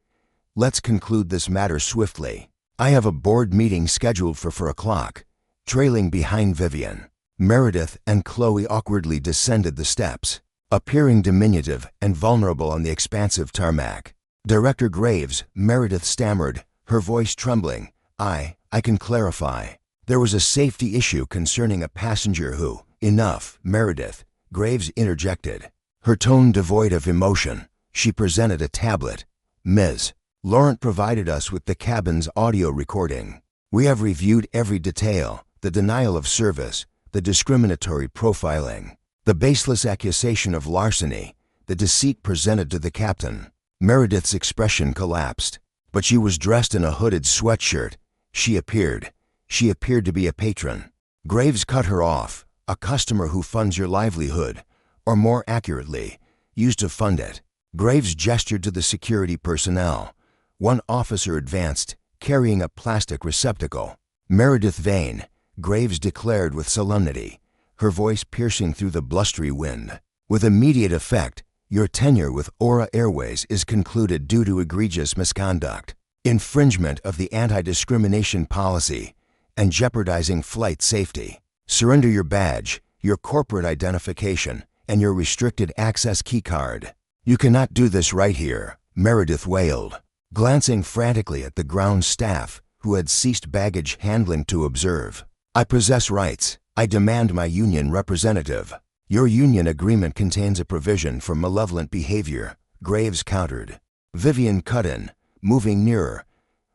Let's conclude this matter swiftly. I have a board meeting scheduled for 4 o'clock. Trailing behind Vivian, Meredith and Chloe awkwardly descended the steps, appearing diminutive and vulnerable on the expansive tarmac. Director Graves, Meredith stammered, her voice trembling. I can clarify. There was a safety issue concerning a passenger who— Enough, Meredith, Graves interjected. Her tone devoid of emotion, she presented a tablet. Ms. Laurent provided us with the cabin's audio recording. We have reviewed every detail, the denial of service, the discriminatory profiling, the baseless accusation of larceny, the deceit presented to the captain. Meredith's expression collapsed, but she was dressed in a hooded sweatshirt. She appeared to be a patron. Graves cut her off, a customer who funds your livelihood, or more accurately, used to fund it. Graves gestured to the security personnel. One officer advanced, carrying a plastic receptacle. Meredith Vane, Graves declared with solemnity, her voice piercing through the blustery wind. With immediate effect, your tenure with Aura Airways is concluded due to egregious misconduct, infringement of the anti-discrimination policy, and jeopardizing flight safety. Surrender your badge, your corporate identification, and your restricted access keycard. You cannot do this right here, Meredith wailed, glancing frantically at the ground staff who had ceased baggage handling to observe. I possess rights. I demand my union representative. Your union agreement contains a provision for malevolent behavior, Graves countered. Vivian cut in, moving nearer.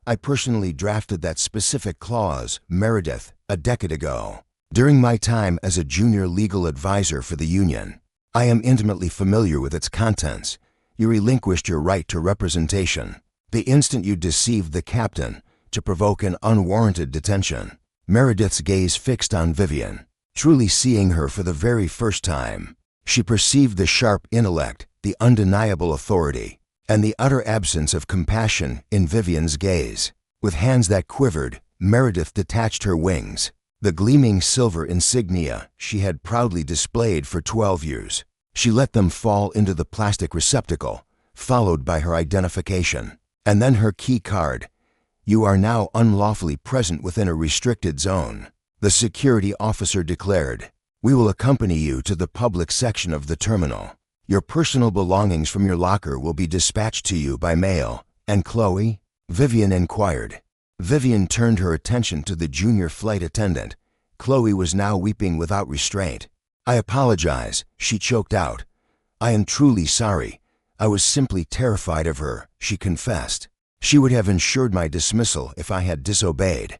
I personally drafted that specific clause, Meredith, a decade ago. During my time as a junior legal advisor for the union, I am intimately familiar with its contents. You relinquished your right to representation the instant you deceived the captain to provoke an unwarranted detention. Meredith's gaze fixed on Vivian, truly seeing her for the very first time. She perceived the sharp intellect, the undeniable authority, and the utter absence of compassion in Vivian's gaze. With hands that quivered, Meredith detached her wings, the gleaming silver insignia she had proudly displayed for 12 years. She let them fall into the plastic receptacle, followed by her identification, and then her key card. You are now unlawfully present within a restricted zone, the security officer declared. We will accompany you to the public section of the terminal. Your personal belongings from your locker will be dispatched to you by mail. And Chloe? Vivian inquired. Vivian turned her attention to the junior flight attendant. Chloe was now weeping without restraint. I apologize, she choked out. I am truly sorry. I was simply terrified of her, she confessed. She would have ensured my dismissal if I had disobeyed.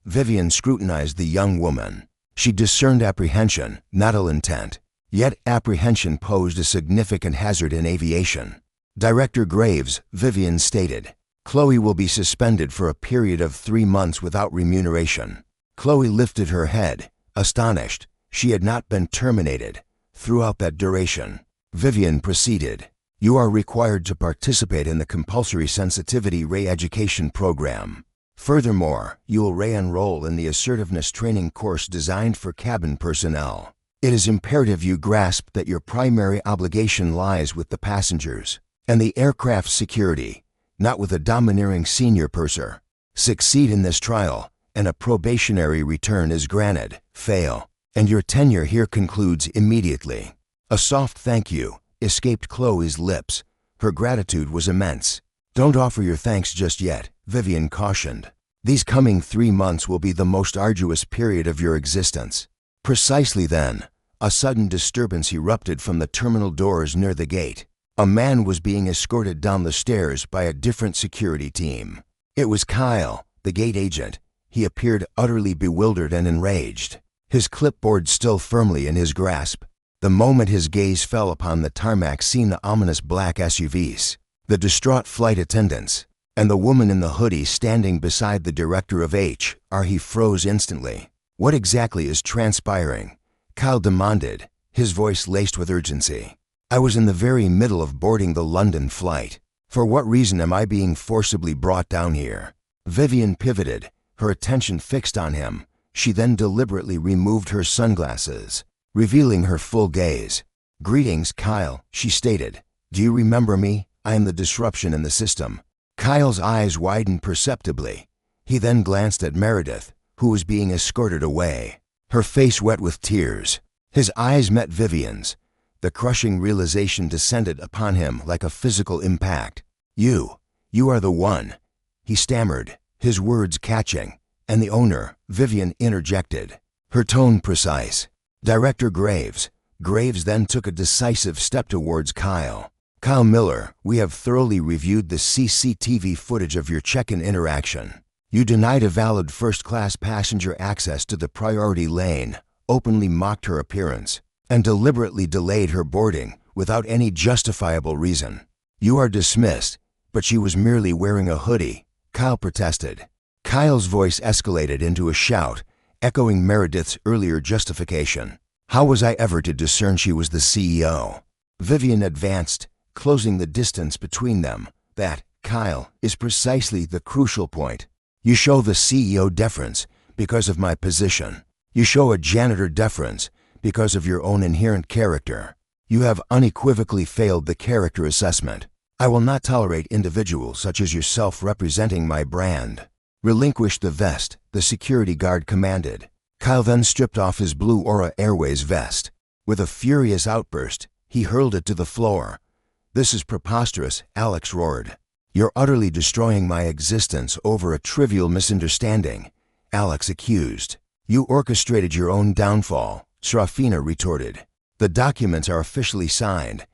Vivian scrutinized the young woman. She discerned apprehension, not ill intent. Yet apprehension posed a significant hazard in aviation. Director Graves, Vivian stated, Chloe will be suspended for a period of 3 months without remuneration. Chloe lifted her head, astonished. She had not been terminated. Throughout that duration, Vivian proceeded. You are required to participate in the compulsory sensitivity re-education program. Furthermore, you will re-enroll in the assertiveness training course designed for cabin personnel. It is imperative you grasp that your primary obligation lies with the passengers. and the aircraft's security, not with a domineering senior purser. Succeed in this trial, and a probationary return is granted. Fail, and your tenure here concludes immediately. A soft thank you escaped Chloe's lips. Her gratitude was immense. Don't offer your thanks just yet, Vivian cautioned. These coming 3 months will be the most arduous period of your existence. Precisely then, a sudden disturbance erupted from the terminal doors near the gate. A man was being escorted down the stairs by a different security team. It was Kyle, the gate agent. He appeared utterly bewildered and enraged, his clipboard still firmly in his grasp. The moment his gaze fell upon the tarmac seen the ominous black SUVs, the distraught flight attendants, and the woman in the hoodie standing beside the director of HR, he froze instantly. What exactly is transpiring? Kyle demanded, his voice laced with urgency. I was in the very middle of boarding the London flight. For what reason am I being forcibly brought down here? Vivian pivoted, her attention fixed on him. She then deliberately removed her sunglasses, revealing her full gaze. Greetings, Kyle, she stated. Do you remember me? I am the disruption in the system. Kyle's eyes widened perceptibly. He then glanced at Meredith, who was being escorted away, her face wet with tears. His eyes met Vivian's. The crushing realization descended upon him like a physical impact. You are the one, he stammered, his words catching. And the owner, Vivian interjected, her tone precise. Director Graves. Graves then took a decisive step towards Kyle. Kyle Miller, we have thoroughly reviewed the CCTV footage of your check-in interaction. You denied a valid first-class passenger access to the priority lane, openly mocked her appearance, and deliberately delayed her boarding without any justifiable reason. You are dismissed, but she was merely wearing a hoodie, Kyle protested. Kyle's voice escalated into a shout, echoing Meredith's earlier justification. How was I ever to discern she was the CEO? Vivian advanced, closing the distance between them. That, Kyle, is precisely the crucial point. You show the CEO deference because of my position. You show a janitor deference because of your own inherent character. You have unequivocally failed the character assessment. I will not tolerate individuals such as yourself representing my brand. Relinquish the vest, the security guard commanded. Kyle then stripped off his blue Aura Airways vest. With a furious outburst, he hurled it to the floor. This is preposterous, Alex roared. You're utterly destroying my existence over a trivial misunderstanding, Alex accused. You orchestrated your own downfall, Srafina retorted. The documents are officially signed.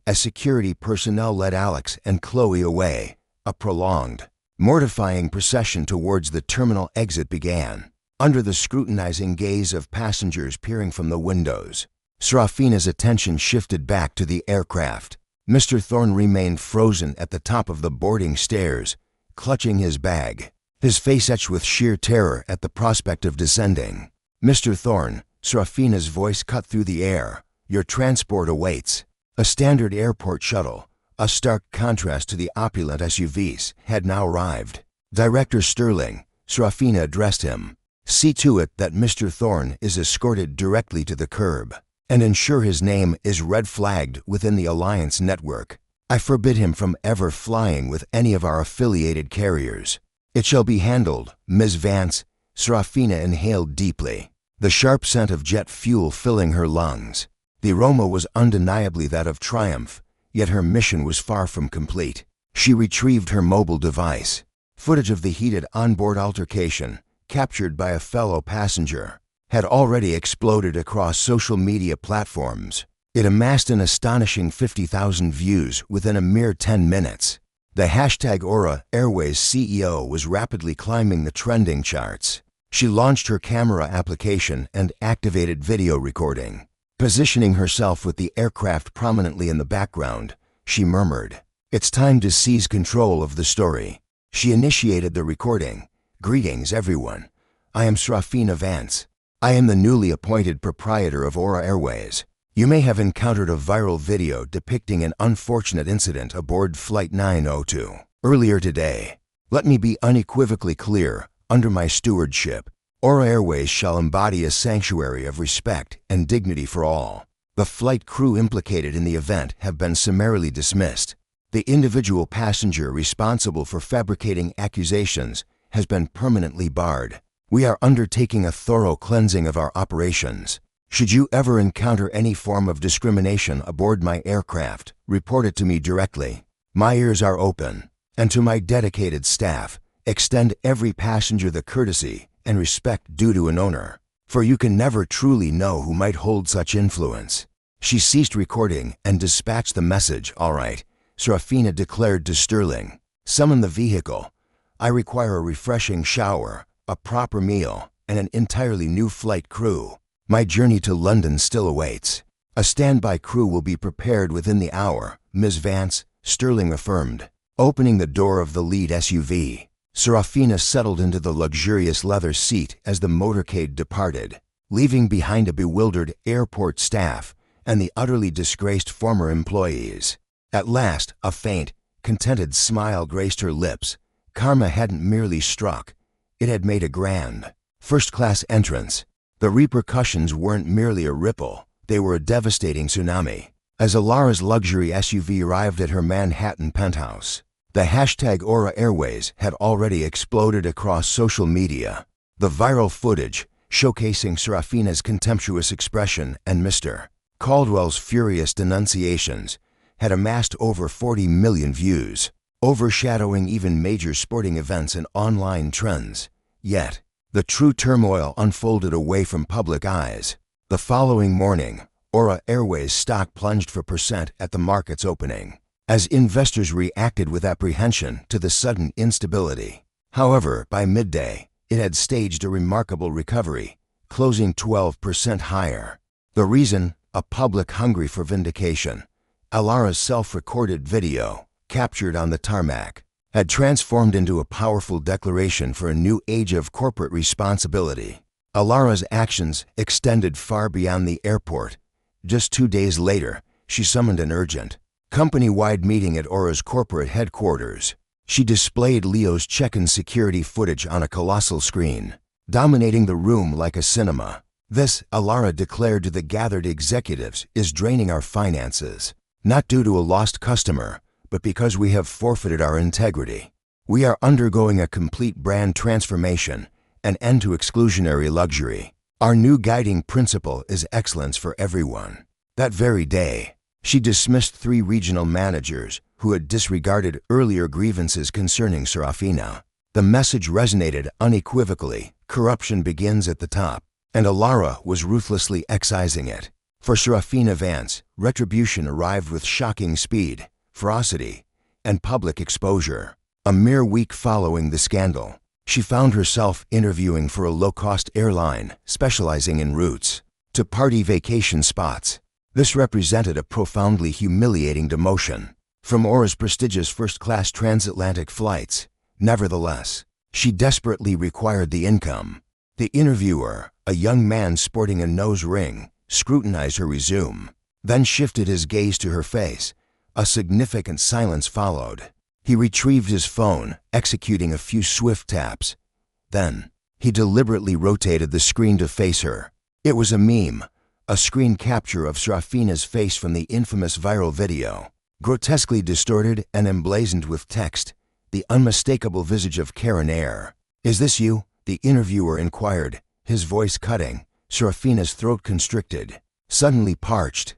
As security personnel led Alex and Chloe away, a prolonged, mortifying procession towards the terminal exit began. Under the scrutinizing gaze of passengers peering from the windows, Srafina's attention shifted back to the aircraft. Mr. Thorne remained frozen at the top of the boarding stairs, clutching his bag, his face etched with sheer terror at the prospect of descending. Mr. Thorne, Srafina's voice cut through the air. Your transport awaits. A standard airport shuttle, a stark contrast to the opulent SUVs, had now arrived. Director Sterling, Srafina addressed him. See to it that Mr. Thorne is escorted directly to the curb, and ensure his name is red-flagged within the Alliance network. I forbid him from ever flying with any of our affiliated carriers. It shall be handled, Ms. Vance. Srafina inhaled deeply, the sharp scent of jet fuel filling her lungs. The aroma was undeniably that of triumph, yet her mission was far from complete. She retrieved her mobile device. Footage of the heated onboard altercation, captured by a fellow passenger, had already exploded across social media platforms. It amassed an astonishing 50,000 views within a mere 10 minutes. The hashtag Aura Airways CEO was rapidly climbing the trending charts. She launched her camera application and activated video recording. Positioning herself with the aircraft prominently in the background, she murmured, "It's time to seize control of the story." She initiated the recording. Greetings, everyone. I am Srafina Vance. I am the newly appointed proprietor of Aura Airways. You may have encountered a viral video depicting an unfortunate incident aboard Flight 902 earlier today. Let me be unequivocally clear, under my stewardship, Aura Airways shall embody a sanctuary of respect and dignity for all. The flight crew implicated in the event have been summarily dismissed. The individual passenger responsible for fabricating accusations has been permanently barred. We are undertaking a thorough cleansing of our operations. Should you ever encounter any form of discrimination aboard my aircraft, report it to me directly. My ears are open, and to my dedicated staff, extend every passenger the courtesy and respect due to an owner, for you can never truly know who might hold such influence. She ceased recording and dispatched the message. All right, Serafina declared to Sterling. Summon the vehicle. I require a refreshing shower, a proper meal, and an entirely new flight crew. My journey to London still awaits. A standby crew will be prepared within the hour, Ms. Vance, Sterling affirmed. Opening the door of the lead SUV, Serafina settled into the luxurious leather seat as the motorcade departed, leaving behind a bewildered airport staff and the utterly disgraced former employees. At last, a faint, contented smile graced her lips. Karma hadn't merely struck, it had made a grand, first-class entrance. The repercussions weren't merely a ripple, they were a devastating tsunami. As Alara's luxury SUV arrived at her Manhattan penthouse, the hashtag Aura Airways had already exploded across social media. The viral footage, showcasing Serafina's contemptuous expression and Mr. Caldwell's furious denunciations, had amassed over 40 million views, overshadowing even major sporting events and online trends. Yet, the true turmoil unfolded away from public eyes. The following morning, Aura Airways stock plunged 4% at the market's opening, as investors reacted with apprehension to the sudden instability. However, by midday, it had staged a remarkable recovery, closing 12% higher. The reason? A public hungry for vindication. Alara's self-recorded video, captured on the tarmac, had transformed into a powerful declaration for a new age of corporate responsibility. Alara's actions extended far beyond the airport. Just 2 days later, she summoned an urgent, company-wide meeting at Aura's corporate headquarters. She displayed Leo's check-in security footage on a colossal screen, dominating the room like a cinema. This, Alara declared to the gathered executives, is draining our finances, not due to a lost customer, but because we have forfeited our integrity. We are undergoing a complete brand transformation, an end to exclusionary luxury. Our new guiding principle is excellence for everyone. That very day, she dismissed 3 regional managers who had disregarded earlier grievances concerning Serafina. The message resonated unequivocally: corruption begins at the top, and Alara was ruthlessly excising it. For Serafina Vance, retribution arrived with shocking speed, ferocity, and public exposure. A mere week following the scandal, she found herself interviewing for a low-cost airline specializing in routes to party vacation spots. This represented a profoundly humiliating demotion from Aura's prestigious first-class transatlantic flights. Nevertheless, she desperately required the income. The interviewer, a young man sporting a nose ring, scrutinized her resume, then shifted his gaze to her face. A significant silence followed. He retrieved his phone, executing a few swift taps. Then, he deliberately rotated the screen to face her. It was a meme, a screen capture of Serafina's face from the infamous viral video, grotesquely distorted and emblazoned with text, the unmistakable visage of Karen Air. "Is this you?" the interviewer inquired, his voice cutting, Serafina's throat constricted, suddenly parched.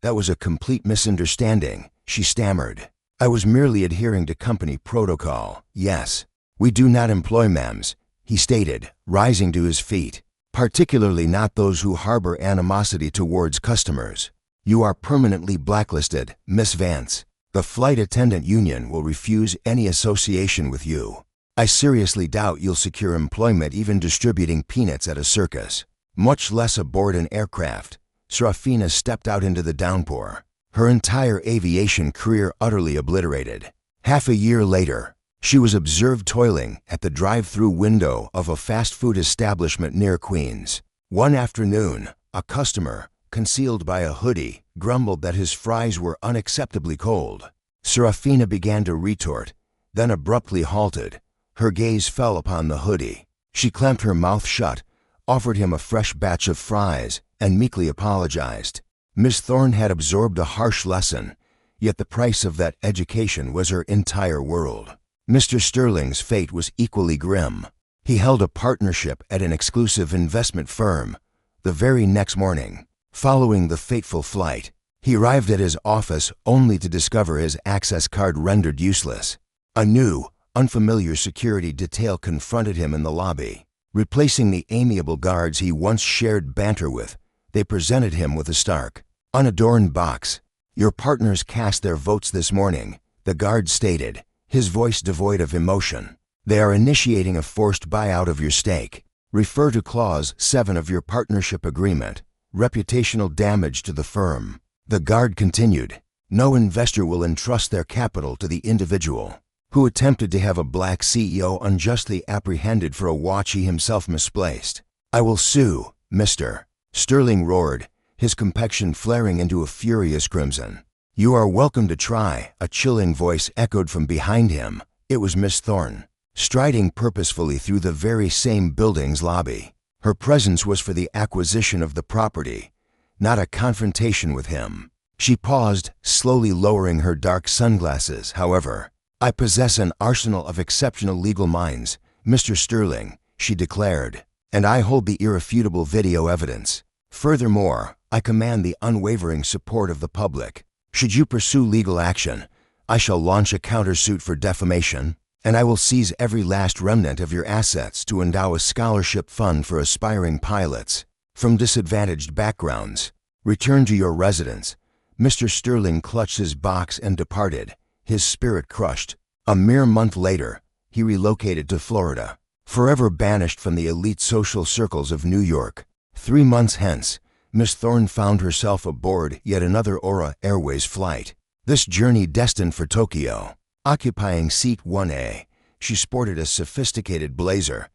That was a complete misunderstanding," she stammered. "I was merely adhering to company protocol." "Yes, we do not employ mems," he stated, rising to his feet, "particularly not those who harbor animosity towards customers. You are permanently blacklisted, Miss Vance. The flight attendant union will refuse any association with you. I seriously doubt you'll secure employment even distributing peanuts at a circus, much less aboard an aircraft." Serafina stepped out into the downpour, her entire aviation career utterly obliterated. Half a year later, she was observed toiling at the drive-through window of a fast food establishment near Queens. One afternoon, a customer, concealed by a hoodie, grumbled that his fries were unacceptably cold. Serafina began to retort, then abruptly halted. Her gaze fell upon the hoodie. She clamped her mouth shut, offered him a fresh batch of fries, and meekly apologized. Miss Thorne had absorbed a harsh lesson. yet the price of that education was her entire world. Mr. Sterling's fate was equally grim. He held a partnership at an exclusive investment firm. The very next morning, following the fateful flight, he arrived at his office only to discover his access card rendered useless. A new, unfamiliar security detail confronted him in the lobby. Replacing the amiable guards he once shared banter with, they presented him with a stark, unadorned box. "Your partners cast their votes this morning," the guard stated, his voice devoid of emotion. "They are initiating a forced buyout of your stake. Refer to Clause 7 of your partnership agreement. Reputational damage to the firm." The guard continued, "No investor will entrust their capital to the individual who attempted to have a black CEO unjustly apprehended for a watch he himself misplaced. I will sue, Mr. Sterling roared, his complexion flaring into a furious crimson. "You are welcome to try," a chilling voice echoed from behind him. It was Miss Thorne, striding purposefully through the very same building's lobby. Her presence was for the acquisition of the property, not a confrontation with him. She paused, slowly lowering her dark sunglasses, however. "I possess an arsenal of exceptional legal minds, Mr. Sterling," she declared, "and I hold the irrefutable video evidence. Furthermore, I command the unwavering support of the public. Should you pursue legal action, I shall launch a countersuit for defamation, and I will seize every last remnant of your assets to endow a scholarship fund for aspiring pilots from disadvantaged backgrounds. Return to your residence." Mr. Sterling clutched his box and departed, his spirit crushed. A mere month later, he relocated to Florida, forever banished from the elite social circles of New York. 3 months hence, Miss Thorne found herself aboard yet another Aura Airways flight, this journey destined for Tokyo. Occupying seat 1A, she sported a sophisticated blazer,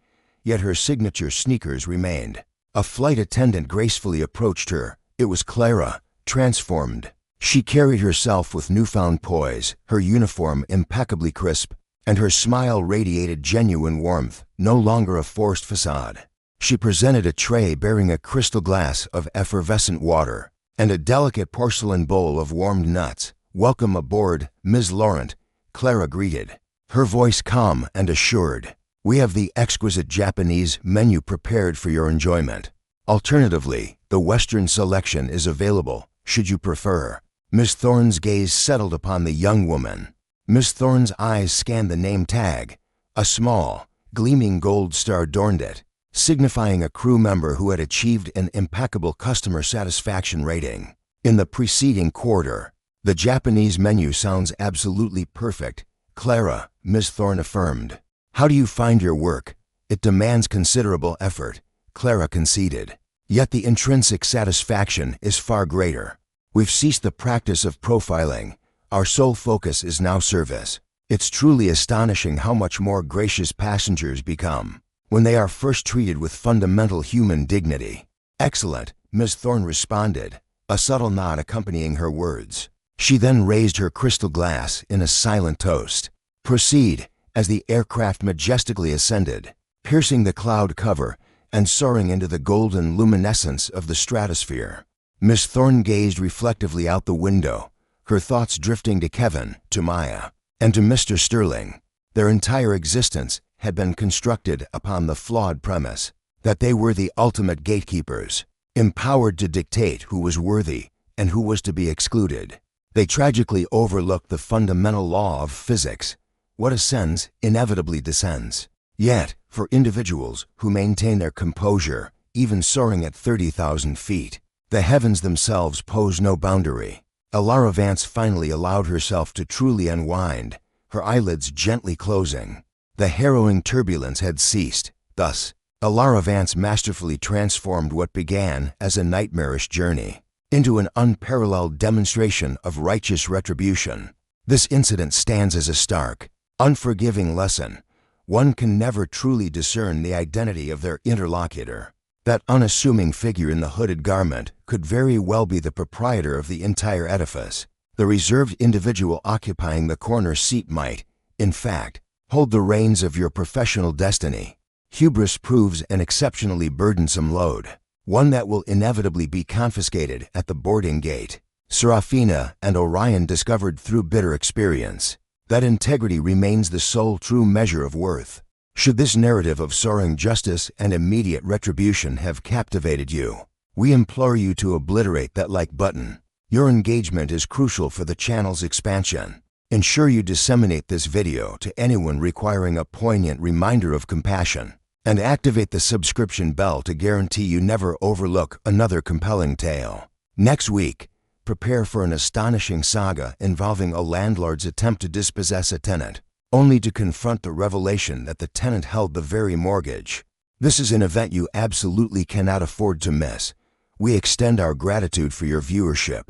yet her signature sneakers remained. A flight attendant gracefully approached her. It was Clara, transformed. She carried herself with newfound poise, her uniform impeccably crisp, and her smile radiated genuine warmth, no longer a forced facade. She presented a tray bearing a crystal glass of effervescent water and a delicate porcelain bowl of warmed nuts. "Welcome aboard, Ms. Laurent," Clara greeted, her voice calm and assured. "We have the exquisite Japanese menu prepared for your enjoyment. Alternatively, the Western selection is available, should you prefer." Miss Thorne's gaze settled upon the young woman. Miss Thorne's eyes scanned the name tag. A small, gleaming gold star adorned it, signifying a crew member who had achieved an impeccable customer satisfaction rating in the preceding quarter. "The Japanese menu sounds absolutely perfect, Clara," Miss Thorne affirmed. "How do you find your work?" "It demands considerable effort," Clara conceded. "Yet the intrinsic satisfaction is far greater. We've ceased the practice of profiling. Our sole focus is now service. It's truly astonishing how much more gracious passengers become when they are first treated with fundamental human dignity." "Excellent," Miss Thorne responded, a subtle nod accompanying her words. She then raised her crystal glass in a silent toast. "Proceed," as the aircraft majestically ascended, piercing the cloud cover and soaring into the golden luminescence of the stratosphere. Miss Thorne gazed reflectively out the window, her thoughts drifting to Kevin, to Maya, and to Mr. Sterling. Their entire existence had been constructed upon the flawed premise that they were the ultimate gatekeepers, empowered to dictate who was worthy and who was to be excluded. They tragically overlooked the fundamental law of physics: what ascends inevitably descends. Yet, for individuals who maintain their composure, even soaring at 30,000 feet, the heavens themselves pose no boundary. Alara Vance finally allowed herself to truly unwind, her eyelids gently closing. The harrowing turbulence had ceased. Thus, Alara Vance masterfully transformed what began as a nightmarish journey into an unparalleled demonstration of righteous retribution. This incident stands as a stark, unforgiving lesson. One can never truly discern the identity of their interlocutor. That unassuming figure in the hooded garment could very well be the proprietor of the entire edifice. The reserved individual occupying the corner seat might, in fact, hold the reins of your professional destiny. Hubris proves an exceptionally burdensome load, one that will inevitably be confiscated at the boarding gate. Serafina and Orion discovered through bitter experience that integrity remains the sole true measure of worth. Should this narrative of soaring justice and immediate retribution have captivated you, we implore you to obliterate that like button. Your engagement is crucial for the channel's expansion. Ensure you disseminate this video to anyone requiring a poignant reminder of compassion, and activate the subscription bell to guarantee you never overlook another compelling tale. Next week, prepare for an astonishing saga involving a landlord's attempt to dispossess a tenant, only to confront the revelation that the tenant held the very mortgage. This is an event you absolutely cannot afford to miss. We extend our gratitude for your viewership